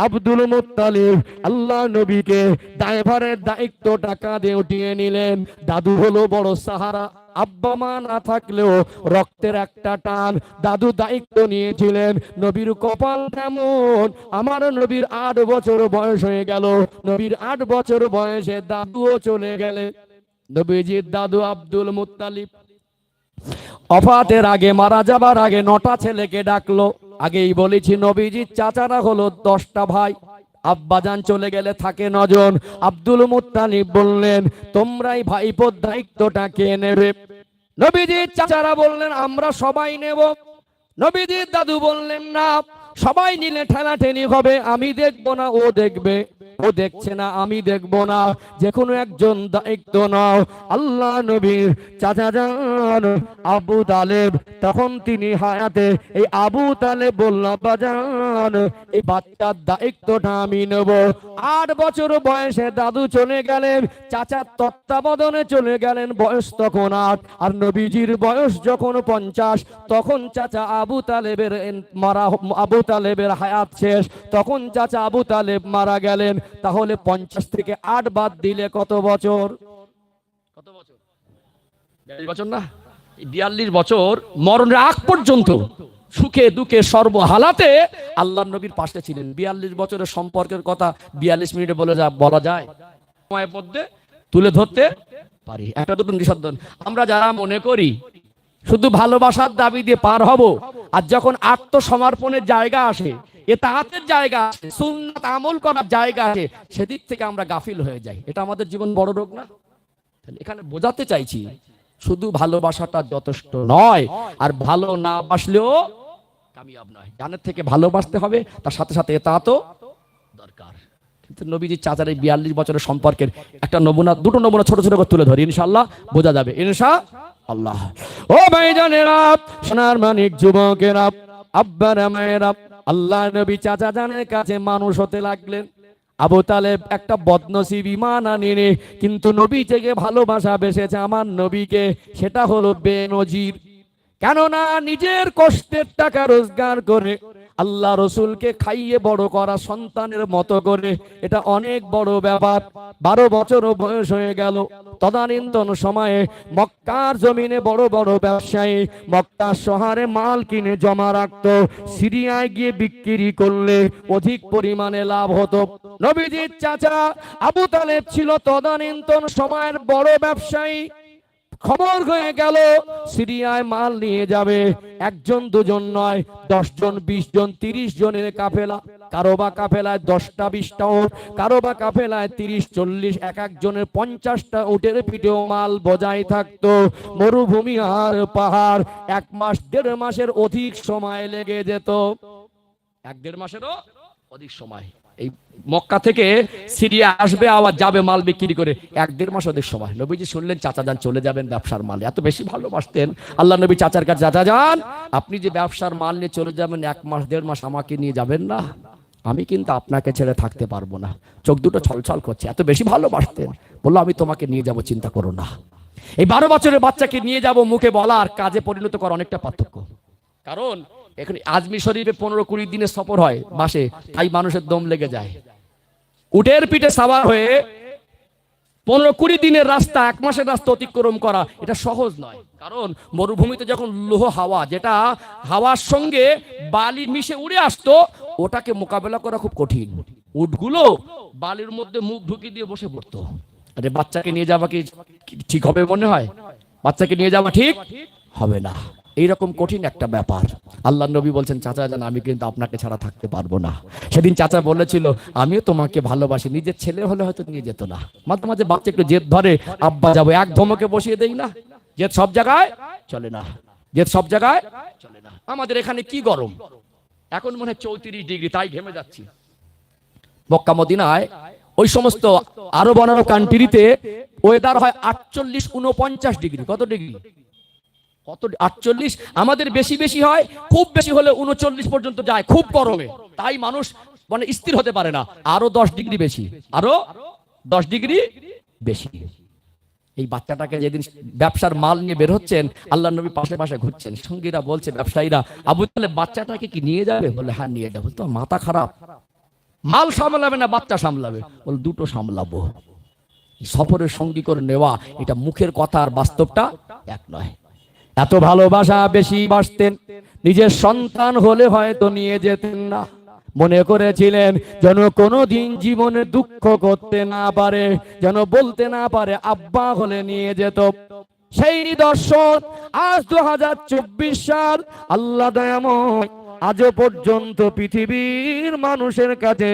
আব্দুল মুত্তালিব আল্লাহ নবীকে ড্রাইভারের দায়িত্ব টাকা দিয়ে উঠিয়ে নিলেন। দাদু হলো বড় সাহারা। আব্বা মা না থাকলেও রক্তের একটা টান, দাদু দায়িত্ব নিয়েছিলেন। নবীর কপাল কেমন, আমার নবীর 8 বছর বয়স হয়ে গেল। নবীর 8 বছর বয়সে দাদুও চলে গেলেন। নবীজির দাদু আব্দুল মুত্তালিব ওফাতের আগে, মারা যাবার আগে 9টা ছেলেকে ডাকলো। আগেই বলেছি নবীজির চাচারা হলো 10টা ভাই, আব্বাজান চলে গেলে থাকে 9 জন। আব্দুল মুত্তালিব বললেন, তোমরাই ভাইপোর দায়িত্বটা কে নেবে? নবীজির চাচারা বললেন, আমরা সবাই নেব। নবীজির দাদু বললেন, না, সবাই নিলে ঠেলাঠেলি হবে, আমি দেখবো না, ও দেখবে। ও দেখছে না, আমি দেখবো না, যে কোনো একজন দায়িত্ব নাও। আল্লাহ নবীর চাচা জান আবু তালেব, তখন তিনি হায়াতে, এই আবু তালেব বলল, বাজান এই বাচ্চার দায়িত্বটা আমি নেব। 8 বছর বয়সে দাদু চলে গেলেন, চাচার তত্ত্বাবধানে চলে গেলেন। বয়স তখন 8, আর নবীজির বয়স যখন 50, তখন চাচা আবু তালেবের আবু তালেবের হায়াত শেষ, তখন চাচা আবু তালেব মারা গেলেন। তাহলে 50 থেকে 8 বাদ দিলে কত বছর? কত বছর? 42 বছর না? 42 বছর মরণের আগ পর্যন্ত সুখে দুঃখে সর্বহালাতে আল্লাহর নবীর পাশে ছিলেন। 42 বছরের সম্পর্কের কথা 42 মিনিটে বলা যায়? সময়ের মধ্যে তুলে ধরতে পারি একটা দুটো নিঃসন্দেহ। আমরা যারা মনে করি শুধু ভালোবাসার দাবি দিয়ে পার হব, আর যখন আত্মসমর্পণের জায়গা আসে, ইতাআতের জায়গা আসে, সুন্নাত আমল করার জায়গা আসে, সেদিক থেকে আমরা গাফিল হয়ে যাই। এটা আমাদের জীবন বড় রোগ না? এখানে বোঝাতে চাইছি, শুধু ভালোবাসাটা যথেষ্ট নয়, আর ভালো না বাসলেও কামিয়াব নয়। জানের থেকে ভালোবাসতে হবে, তার সাথে সাথে ইতাআতও দরকার। কিন্তু নবীজির চাচার এই 42 বছরের সম্পর্কের একটা নমুনা, দুটো নমুনা ছোট ছোট করে তুলে ধরি, ইনশাআল্লাহ বোঝা যাবে ইনশাআল্লাহ। ও ভাইজানেরা, সোনার মানিক যুবকেরা, আব্বারা মায়েরা, আল্লাহ নবী চাচা জানের কাছে মানুষ হতে লাগলেন। আবু তালেব একটা বদনসিব, ঈমান আনেনি, কিন্তু নবী থেকে ভালোবাসা বেসেছে আমার নবীকে, সেটা হলো বেনজির। কেননা নিজের কষ্টের টাকা রোজগার করে আল্লাহ রসুলকে খাইয়ে বড় করা সন্তানের মতো করে, এটা অনেক বড় ব্যাপার। 12 বছর বয়স হয়ে গেল। তদানীন্তন সময়ে মক্কার জমিনে বড় বড় ব্যবসায়ী মক্কার শহরে মাল কিনে জমা রাখত, সিরিয়ায় গিয়ে বিক্রি করলে অধিক পরিমাণে লাভ হতো। নবীজির চাচা আবু তালেব ছিল তদানীন্তন সময়ের বড় ব্যবসায়ী। খবর হয়ে গেল সিরিয়ায় মাল নিয়ে যাবে, একজন দুজন নয়, 10 জন 20 জন 30 জনের কাফেলা। কারো বা কাফেলায় 10টা 20টা উট, কারো বা কাফেলায় 30 40, এক একজনের 50টা উটের পিঠেও মাল বোঝাই থাকতো। মরুভূমি আর পাহাড়, 1 মাস 1.5 মাসের অধিক সময় লেগে যেত। 1-1.5 মাসেরও অধিক সময়। এই মক্কা থেকে সিরিয়া আসবে, আবার যাবে মাল বিক্রি করে, 1-1.5 মাস অধিক সময়। নবীজি শুনলেন চাচা যান চলে যাবেন ব্যবসার মালে, এত বেশি ভালোবাসতেন আল্লাহ নবী চাচার কাছে, চাচা যান আপনি যে ব্যবসার মাল নিয়ে চলে যাবেন 1 মাস 1.5 মাস আমাকে নিয়ে যাবেন না? আমি কিন্তু আপনাকে ছেড়ে থাকতে পারবো না। চোখ দুটো ছলছল করছে, এত বেশি ভালোবাসতেন। বললো আমি তোমাকে নিয়ে যাব, চিন্তা করো না। এই 12 বছরের বাচ্চাকে নিয়ে যাব, মুখে বলা আর কাজে পরিণত করা অনেকটা পার্থক্য। কারণ এখানে আজমি শরীফে 15-20 দিনের সফর হয় বাসে, তাই মানুষের দম লেগে যায়। উটের পিঠে সাওয়ার হয়ে 15-20 দিনের রাস্তা, 1 মাসের রাস্তা অতিক্রম করা এটা সহজ নয়। কারণ মরুভূমিতে যখন লোহ হাওয়া, যেটা হাওয়ার সঙ্গে বালি মিশে উড়ে আসতো, ওটাকে মোকাবেলা করা খুব কঠিন। উটগুলো বালির মধ্যে মুখ ঢুকিয়ে দিয়ে বসে পড়তো। আরে বাচ্চাকে নিয়ে যাওয়া কি ঠিক হবে মনে হয়? বাচ্চাকে নিয়ে যাওয়া ঠিক হবে না। এইরকম কঠিন একটা ব্যাপার। আল্লাহ নবী বলছেন চাচা জান আমি কিন্তু আপনাকে ছাড়া থাকতে পারবো না। সেদিন চাচা বলেছিল আমিও তোমাকে ভালোবাসি, নিজের ছেলে হলে হয়তো নিয়ে যেত না। মাঝে মাঝে বাচ্চা একটু জেদ ধরে, আব্বা যাবো, এক ধমকে বসিয়ে দেই না। জেদ সব জায়গায় চলে না, জেদ সব জায়গায় চলে না। আমাদের এখানে কি গরম, এখন মনে হয় 34 ডিগ্রি, তাই ঘেমে যাচ্ছি। মক্কা মদিনায় ওই সমস্ত আরব অনারব কান্ট্রিতে ওয়েদার হয় 48-49 ডিগ্রি। কত ডিগ্রি? কত? 48। আমাদের বেশি বেশি হয়, খুব বেশি হলে 39 পর্যন্ত যায় খুব গরমে। তাই মানুষ মানে স্থির হতে পারে না। আরো 10 ডিগ্রি বেশি, আরো 10 ডিগ্রি বেশি। এই বাচ্চাটাকে যেদিন ব্যবসার মাল নিয়ে বের হচ্ছেন, আল্লাহ নবী পাশে পাশে ঘুরছেন, সঙ্গীরা বলছে ব্যবসায়ীরা, আবু তাহলে বাচ্চাটাকে কি নিয়ে যাবে? বলে হ্যাঁ নিয়ে যাবো। তো মাথা খারাপ, মাল সামলাবে না বাচ্চা সামলাবে? বলে দুটো সামলাবো। সফরের সঙ্গী করে নেওয়া এটা মুখের কথা আর বাস্তবটা এক নয়। এত ভালোবাসা, বেশি বাসতেন, নিজের সন্তান হলে হয়তো নিয়ে যেতেন না। মনে করেছিলেন যেন কোনোদিন জীবনে দুঃখ করতে না পারে, যেন বলতে না পারে আব্বা হলে নিয়ে যেত। সেই নিদর্শন আজ 2024 সাল, আল্লাহ দয়াময় আজও পর্যন্ত পৃথিবীর মানুষের কাছে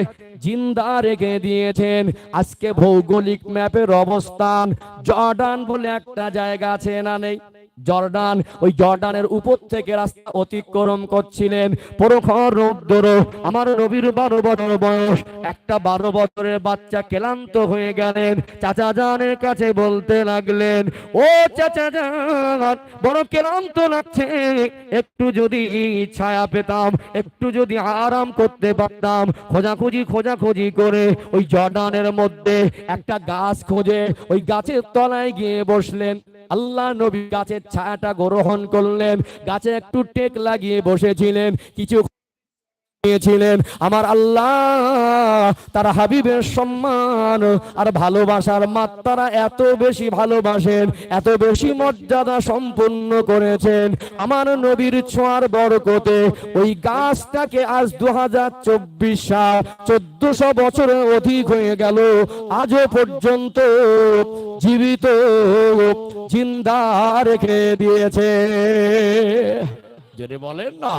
জিন্দা রেখে দিয়েছেন। আজকে ভৌগোলিক ম্যাপের অবস্থান, জর্ডান বলে একটা জায়গা আছে না নেই? জর্ডান, ওই জর্ডানের উপর থেকে রাস্তা অতিক্রম করছিলেন প্রখর রৌদ্র। আমার নবীর 12 বছর বয়স, একটা 12 বছরের বাচ্চা ক্লান্ত হয়ে গেলেন, চাচা জানের কাছে বলতে লাগলেন, ও চাচা জান বড় ক্লান্ত লাগছে, একটু যদি ছায়া পেতাম, একটু যদি আরাম করতে পারতাম। খোঁজাখুঁজি করে ওই জর্ডানের মধ্যে একটা গাছ খুঁজে ওই গাছের তলায় গিয়ে বসলেন। আল্লাহ নবী গাছের ছায়াটা গ্রহণ করলেন, গাছে একটু টেক লাগিয়ে বসেছিলেন, কিছু ছিলেন। আমার আল্লাহ তার হাবিবের সম্মান আর ভালোবাসার মাত্রা এত বেশি ভালোবাসেন, এত বেশি মর্যাদা সম্পন্ন করেছেন। আমার নবীর ছোঁয়ার বরকতে ওই গাছটাকে আজ 2024 সাল, 1400 বছরের অধিক হয়ে গেল, আজও পর্যন্ত জীবিত জিন্দা রেখে দিয়েছে। যদি বলেন না,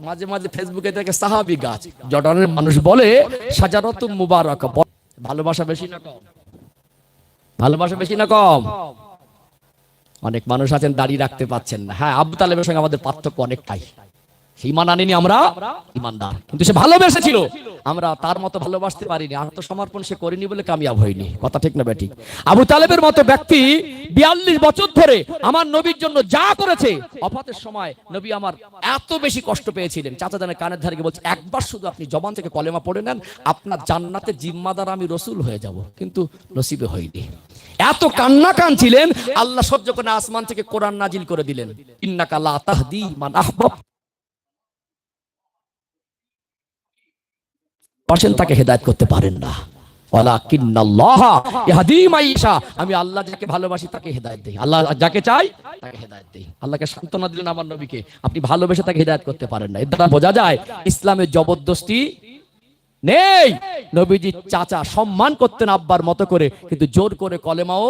মাঝে মাঝে ফেসবুকে দেখে সাহাবী গাছ, জর্ডানের মানুষ বলে শাজারাতুম মুবারাকা। ভালোবাসা বেশি না কম? ভালোবাসা বেশি না কম? অনেক মানুষ আছেন দাড়ি রাখতে পাচ্ছেন না। হ্যাঁ, আবু তালেবের সঙ্গে আমাদের পার্থক্য অনেকটাই। ঈমান আনিনি আমরা, ঈমানদার, কিন্তু সে ভালোবেসেছিল, আমরা তার মতো ভালোবাসতে পারিনি। আত্মসমর্পণ সে করিনি বলে কামিয়াব হয়নি। কথা ঠিক না বেঠিক? আবু তালেবের মতো ব্যক্তি 42 বছর ধরে আমার নবীর জন্য যা করেছে, ওফাতের সময় নবী আমার এত বেশি কষ্ট পেয়েছিলেন। চাচা জানের কানের ধারে গিয়ে বলছে, একবার শুধু আপনি জবান থেকে কলেমা পড়ে নেন, আপনার জান্নাতে জিম্মাদার আমি রসুল হয়ে যাব, কিন্তু নসিবে হয়নি। এত কান্না কাঁদছিলেন, আল্লাহ সহ্য করে আসমান থেকে কোরআন নাজিল করে দিলেন, ইন্নাকা লা তাহদি মান আহবাব, পাশেন তাকে হেদায়েত করতে পারেন না, ওয়ালাকিন্নাল্লাহ ইয়াহদি মান ইয়াশা, আমি আল্লাহ যাকে ভালোবাসি তাকে হেদায়েত দেই, আল্লাহ যাকে চাই তাকে হেদায়েত দেই। আল্লাহকে সান্ত্বনা দিলেন আমার নবীকে, আপনি ভালোবেসে তাকে হেদায়েত করতে পারেন না। এর দ্বারা বোঝা যায় ইসলামের জবরদস্তি নেই। নবীজি চাচা সম্মান করতেন আব্বার মতো করে, কিন্তু জোর করে কলেমাও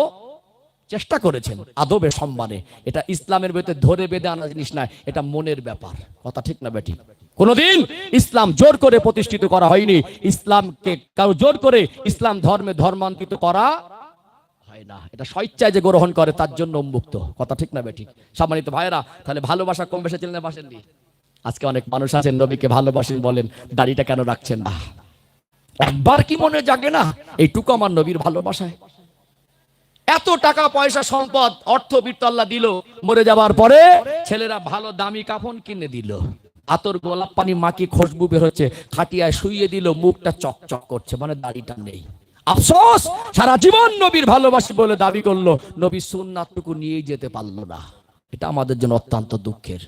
চেষ্টা করেছেন আদবে সম্মানে। এটা ইসলামের ভেতরে ধরে বেঁধে আনা জিনিস না, এটা মনের ব্যাপার। কথা ঠিক না বেঠিক? কোনদিন ইসলাম জোর করে প্রতিষ্ঠিত করা হয়নি। ইসলামকে কারো জোর করে ইসলাম ধর্মে ধর্মান্তরিত করা হয় না। এটা স্বেচ্ছায় যে গ্রহণ করে তার জন্য উন্মুক্ত। কথা ঠিক না বেঠিক? সম্মানিত ভাইরা, তাহলে ভালোবাসা কম বেশি ছিলেন না বাসেননি? আজকে অনেক মানুষ আছেন নবীকে ভালোবাসেন, বলেন দাড়িটা কেন রাখছেন না? একবার কি মনে জাগে না এইটুকু আমার নবীর ভালোবাসায়? এত টাকা পয়সা সম্পদ অর্থবিত্ত আল্লাহ দিল, মরে যাবার পরে ছেলেরা ভালো দামি কাফন কিনে দিল, আতর গোলাপ পানি মাকি খুশবু বের হচ্ছে, খাটিয়ায় শুইয়ে দিল, মুখটা চকচক করছে, মানে দাড়িটা নেই। আফসোস, সারা জীবন নবীর ভালোবাসি বলে দাবি করলো, নবীর সুন্নাতটুকু নিয়ে যেতে পারলো না। এটা আমাদের জন্য অত্যন্ত দুঃখের।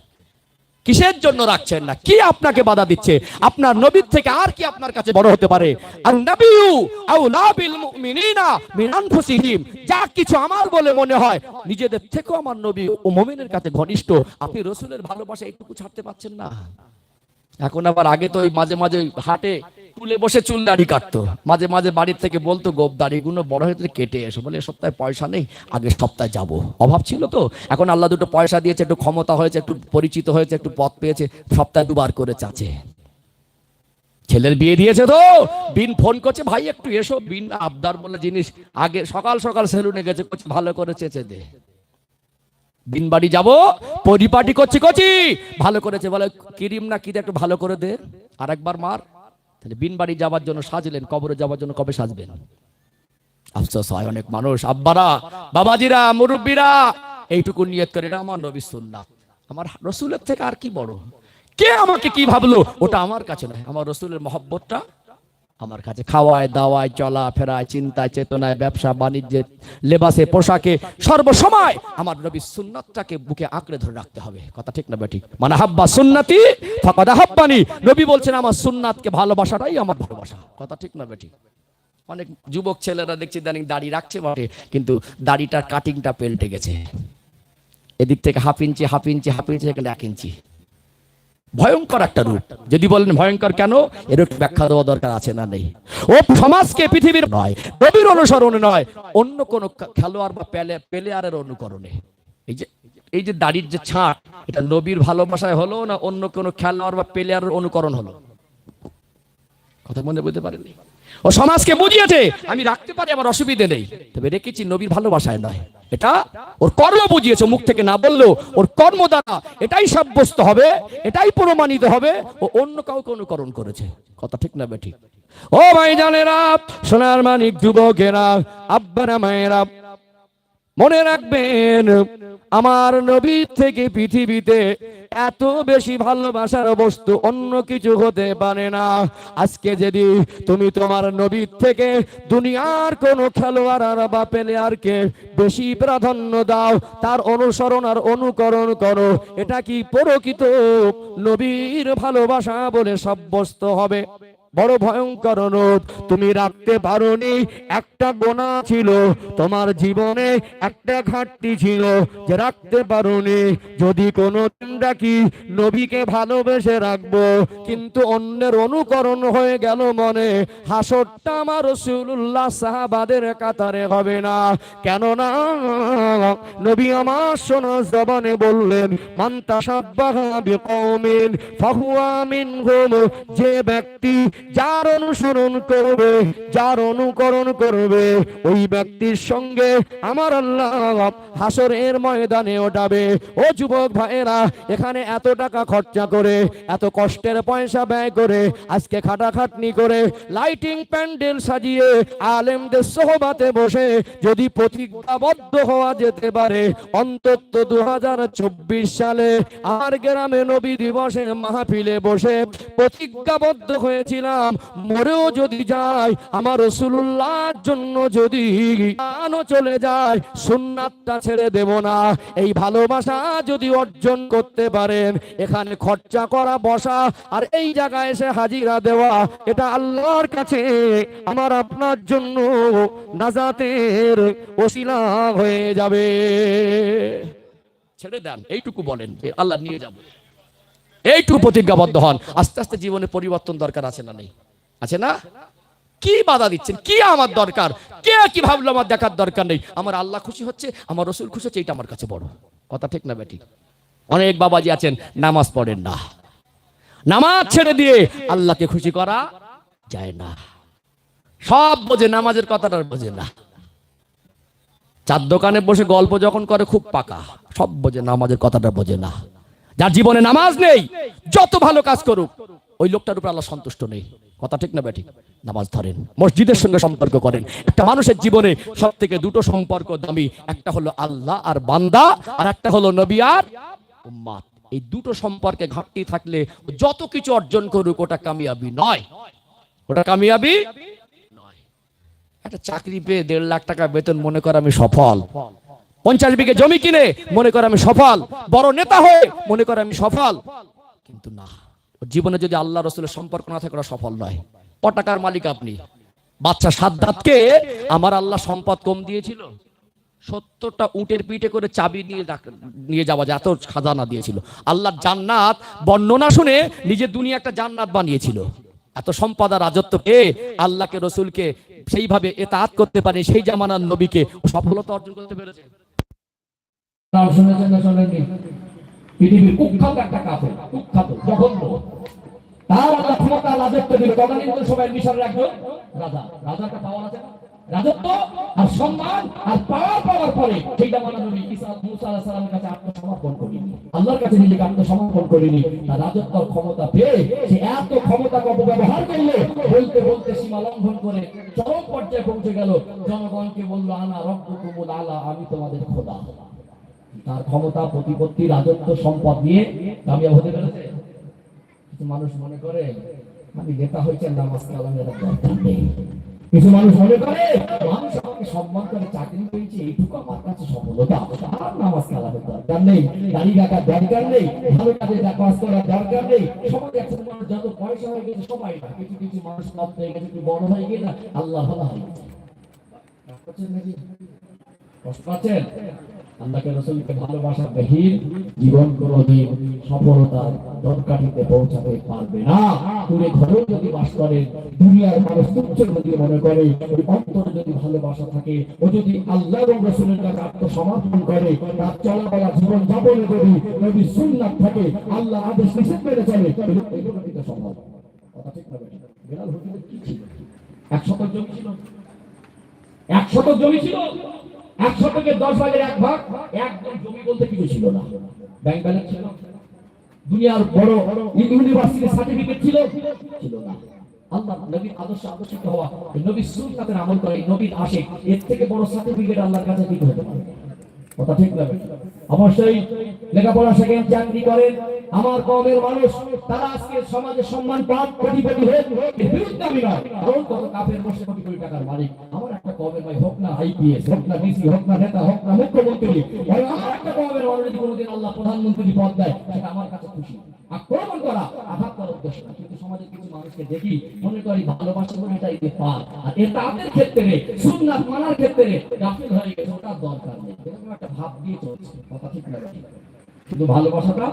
কিসের জন্য রাখছেন না? কি আপনাকে বাধা দিচ্ছে? আপনার নবীর থেকে আর কি আপনার কাছে বড় হতে পারে? আন-নাবিয়্যু আওলা বিল মুমিনিনা মিন আনফুসিহিম। যা কিছু আমার বলে মনে হয়, নিজেদের থেকেও আমার নবী ও মুমিনের কাছে ঘনিষ্ঠ। আপনি রাসূলের ভালোবাসা একটু ছাড়তে পারছেন না। এখন আবার, আগে তো মাঝে মাঝে হাটে তুলে বসে চুল দাড়ি কাটতো, মাঝে মাঝে বাড়ির থেকে বলতো গোপ দাড়িগুলো বড় হয়ে কেটে এসো, বলে সপ্তাহে পয়সা নেই, আগের সপ্তাহে যাব, অভাব ছিল তো। এখন আল্লাহ দুটো পয়সা দিয়েছে, একটু ক্ষমতা হয়েছে, একটু পরিচিত হয়েছে, একটু পথ পেয়েছে, সপ্তাহে দুবার করে চাচে। ছেলের বিয়ে দিয়েছে তো বিন ফোন করছে, ভাই একটু এসো। বিন আবদার বলে জিনিস, আগে সকাল সকাল সেলুনে গেছে, ভালো করে চেঁচে দে। দিন বাড়ি যাবো, পরিপাটি করছি করছি, ভালো করেছে, বলে ক্রিম না কি একটু ভালো করে দে, আর একবার মার। তাহলে বিন বাড়ি যাবার জন্য সাজলেন, কবরে যাবার জন্য কবে সাজবেন? আফসোস হয় অনেক মানুষ, আব্বারা, বাবাজিরা, মুরব্বীরা এইটুকু নিয়ত করে, এটা আমার নবীর সুন্নাত, আমার রসুলের থেকে আর কি বড়? কে আমাকে কি ভাবলো ওটা আমার কাছে নয়, আমার রসুলের মহব্বতটা আমার কাছে। খাওয়ায় দাওয়ায়, চলা ফেরায়, চিন্তায় চেতনায়, ব্যবসা বাণিজ্যে, লেবাসে পোশাকে, সর্বসময় আমার নবীর সুন্নাতটাকে বুকে আঁকড়ে ধরে রাখতে হবে। কথা ঠিক না বেঠিক? মানে হাব্বা সুন্নতি ফাকাদ হাব্বানি। নবী বলছেন আমার সুন্নাতকে ভালোবাসাটাই আমার ভালোবাসা। কথা ঠিক না বেঠিক? অনেক যুবক ছেলেরা দেখছি দাঁড়িয়ে দাড়ি রাখছে বটে, কিন্তু দাড়িটার কাটিংটা পেল্টে গেছে, এদিক থেকে half inch half inch half inch, এখানে 1 ইঞ্চি। ভয়ঙ্কর একটা রূপ। যদি বলেন ভয়ঙ্কর কেন, এর একটু ব্যাখ্যা দেওয়া দরকার আছে না নেই? ও সমাজকে পৃথিবীর নয়, নবীর অনুসরণে নয়, অন্য কোন খেলোয়াড় বা প্লেয়ারের অনুকরণে। এই যে দাড়ির যে ছাঁট, এটা নবীর ভালোবাসায় হলো না অন্য কোন খেলোয়াড় বা প্লেয়ারের অনুকরণ হলো? কথা মনে বুঝতে পারেননি? ও সমাজকে বুঝিয়েছে আমি রাখতে পারি, আমার অসুবিধে নেই, তবে রেখেছি নবীর ভালোবাসায় নয়। এটা ওর কর্ম বুঝিয়েছে, মুখ থেকে না বললেও ওর কর্ম দ্বারা এটাই সাব্যস্ত হবে, এটাই প্রমাণিত হবে ও অন্য কাউকে অনুকরণ করেছে। কথা ঠিক না বেঠিক? ও ভাইজানেরা, সোনার মানিক যুবকেরা, আব্বারা, মায়েরা, মনে রাখবেন আমার নবীর থেকে পৃথিবীতে এত বেশি ভালোবাসার বস্তু অন্য কিছু হতে পারে না। আজকে যদি তুমি তোমার নবীর থেকে দুনিয়ার কোন খেলোয়াড় আর বা প্লেয়ারকে বেশি প্রাধান্য দাও, তার অনুসরণ আর অনুকরণ করো, এটা কি প্রকৃত নবীর ভালোবাসা বলে সাব্যস্ত হবে? বড় ভয়ঙ্কর রূপ। তুমি রাখতে পারোনি, একটা গোনা ছিল তোমার জীবনে, একটা ঘাটতি ছিল যে রাখতে পারোনি। যদি কোনো ডাকি নবীকে ভালোবেসে রাখবো, কিন্তু অন্যের অনুকরণ হয়ে গেল মনে, হাসরটা আমার রাসূলুল্লাহ সাহাবাদের কাতারে হবে না। কেননা নবী আমার শোনা জবানে বললেন, মান তাশাব্বাহা বিকওমিন ফাহুয়া মিনহুম। যে ব্যক্তি যার অনুসরণ করবে, যার অনুকরণ করবে, ওই ব্যক্তির সঙ্গে আমার আল্লাহ হাসরের ময়দানে ওঠাবে। ও যুবক ভাইয়েরা, এখানে এত টাকা খরচা করে, এত কষ্টের পয়সা ব্যয় করে, আজকে খাটাখাটনি করে, লাইটিং প্যান্ডেল সাজিয়ে আলেমদের সোহবাতে বসে যদি প্রতিজ্ঞাবদ্ধ হওয়া যেতে পারে, অন্তত 2024 সালে আমার গ্রামে নবী দিবসের মাহফিলে বসে প্রতিজ্ঞাবদ্ধ হয়েছিলাম, মরেও যদি যায় আমার রাসূলুল্লাহর জন্য, যদি জানও চলে যায় সুন্নাতটা ছেড়ে দেব না। এই ভালোবাসা যদি অর্জন করতে পারেন, এখানে খরচা করা, বসা আর এই জায়গায় এসে হাজিরা দেওয়া, এটা আল্লাহর কাছে আমার আপনার জন্য নাজাতের ওসিলা হয়ে যাবে। ছেড়ে দেন, এইটুকু বলেন যে আল্লাহ নিয়ে যাব, এইটুকু প্রতিজ্ঞাবদ্ধ হন। আস্তে আস্তে জীবনে পরিবর্তন দরকার আছে না নেই? আছে না? কি বাধা দিচ্ছেন? কি আমার দরকার? কে কি ভাবলো আমার দেখার দরকার নেই। আমার আল্লাহ খুশি হচ্ছে, আমার রসুল খুশি হচ্ছে, এটা আমার কাছে বড় কথা। ঠিক না বেটি? অনেক বাবাজি আছেন নামাজ পড়েন না, নামাজ ছেড়ে দিয়ে আল্লাহকে খুশি করা যায় না। সব বোঝে, নামাজের কথাটা বোঝে না। চার দোকানে বসে গল্প যখন করে খুব পাকা, সব বোঝে, নামাজের কথাটা বোঝে না। যার জীবনে নামাজ নেই, যত ভালো কাজ করুক, ওই লোকটার উপর আল্লাহ সন্তুষ্ট নেই কথা। ঠিক না বেটি? নামাজ ধরেন, মসজিদের সঙ্গে সম্পর্ক করেন। একটা মানুষের জীবনে সব থেকে দুটো সম্পর্ক দামি, একটা হলো আল্লাহ আর বান্দা, আর একটা হলো নবী আর উম্মাত। এই দুটো সম্পর্কে ঘাটতি থাকলে যত কিছু অর্জন করুক ওটা কামিয়াবি নয়, ওটা কামিয়াবি নয়। একটা চাকরি পেয়ে 1.5 লাখ টাকা বেতন মনে করে আমি সফল, 50 বিঘে জমি কিনে মনে করে আমি সফল, বড় নেতা হয়ে মনে করে আমি সফল, কিন্তু না, জীবনে যদি আল্লাহ রসুলের সম্পর্ক না থাকে ওরা সফল নয়। ক টাকার মালিক আপনি? বাচ্চা সাদ্দাতকে আমার আল্লাহ সম্পদ কম দিয়েছিল, 70টা উটের পিঠে করে চাবি নিয়ে যাওয়া যায়, এত খাজানা দিয়েছিল। আল্লাহর জান্নাত বর্ণনা শুনে নিজের দুনিয়া একটা জান্নাত বানিয়েছিল। এত সম্পদ আর রাজত্ব পেয়ে আল্লাহকে রসুলকে সেইভাবে এতাআত করতে পারে, সেই জামানার নবীকে সফলতা অর্জন করতে পেরেছে। শুনেছেন না শোনেননি? পৃথিবীর কুখ্যাত একটা কাফের, কুখ্যাত জঘন্য, তার আল্লাহ ক্ষমতা রাজত্ব দিল। তদানীন্তন সময়ের মিশরের একজন রাজা, রাজাটা পাওয়ার আছে না, রাজত্ব আর সম্মান আর পাওয়ার পরে সেই জামানার নবী ঈসা মুসা আলাইহিস সালামের কাছে আত্মসমর্পণ করেনি, আল্লাহর কাছে নিজেকে আত্মসমর্পণ করেনি। তার রাজত্বর ক্ষমতা পেয়ে সে এত ক্ষমতাকে অপব্যবহার করলো, বলতে বলতে সীমা লঙ্ঘন করে চরম পর্যায়ে পৌঁছে গেল। জনগণকে বলল আনা রব্বুকুমুল আলা, আমি তোমাদের খোদা। তার ক্ষমতা, প্রতিপত্তি, রাজত্ব, সম্পদ নিয়ে কামিয়াব হতে পেরেছে। কিছু মানুষ মনে করে আমি নেতা হয়েছে, নামাজ কালামের দরকার নেই। কিছু মানুষ মনে করে মানুষ আমাকে সম্মান করে, চাকরি পেয়েছে, এইটুকু আমার কাছে সফলতা, আর নামাজ কালামের দরকার নেই, গাড়ি রাখার দরকার নেই, ভালো কাজে কাজ করার দরকার নেই। সমাজে একসাথে মানুষ যত পয়সা হয়ে গেছে সবাই না, কিছু কিছু মানুষ লাভ হয়ে গেছে, একটু বড় হয়ে গেছে, আল্লাহ ভালো হয়ে গেছে। কষ্ট পাচ্ছেন? আল্লাহকে রসুলকে ভালোবাসা বিহীন জীবন কোনদিন সফলতার দরকারিতে পৌঁছাতে পারবে না। পুরো ঘরেও যদি বাস করে, দুনিয়ার মানুষ তুচ্ছ যদি মনে করে, ওই অন্তরে যদি ভালোবাসা থাকে, ও যদি আল্লাহ এবং রসুলের কাছে আত্মসমর্পণ করে, তার চলাফেরা জীবন যাপনে যদি নবীর সুন্নাত থাকে, আল্লাহ আদেশ নিষেধ মেনে চলে, এগুলো কিন্তু সম্ভব। কথা ঠিক না? বেলাল হুজুরের কি ছিল? 1 শতক জমি ছিল, 1 শতক জমি ছিল, 1 শতকের 10 ভাগের 1 ভাগ, একদম জমি বলতে কিছু ছিল না। ব্যাংক ব্যালেন্স ছিল, দুনিয়ার বড় ইউনিভার্সিটির সার্টিফিকেট ছিল না। আল্লাহ নবীর আদর্শিত হওয়া, নবীর সুন্নাতের আমল করে, নবীর আশিক, এর থেকে বড় সার্টিফিকেট আল্লাহর কাছে দিতে হতে পারে। কথা ঠিক না? অবশ্যই লেখাপড়া শেখেন, চাকরি করেন। আমার কওমের মানুষ তারা আজকে সমাজে সম্মান পান, কোটিপতি হয়ে, এর বিরুদ্ধে আমি নয়, কারণ কত কাফের বসে কোটি কোটি টাকার মালিক। আমার একটা কওমের ভাই, হোক না আইপিএস, হোক না ডিসি, হোক না নেতা, হোক না মুখ্যমন্ত্রী, আমার একটা কওমের মানুষ যদি কোনোদিন আল্লাহ প্রধানমন্ত্রী পদ দেয়, সেটা আমার কাছে খুশি। আক্রমণ করা, আঘাত করার উদ্দেশ্য না। কিন্তু সমাজের কিছু মানুষকে দেখি মনে করি ভালোবাসা করে এটাই পার, আর এর তাদের ক্ষেত্রে, সুন্নাত মানার ক্ষেত্রে গাফিল হয়ে গেছে, ওটা দরকার নেই, এরকম একটা ভাব দিয়ে চলছে। কথা ঠিক না? শুধু ভালোবাসাটা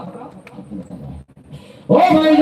ও ভাই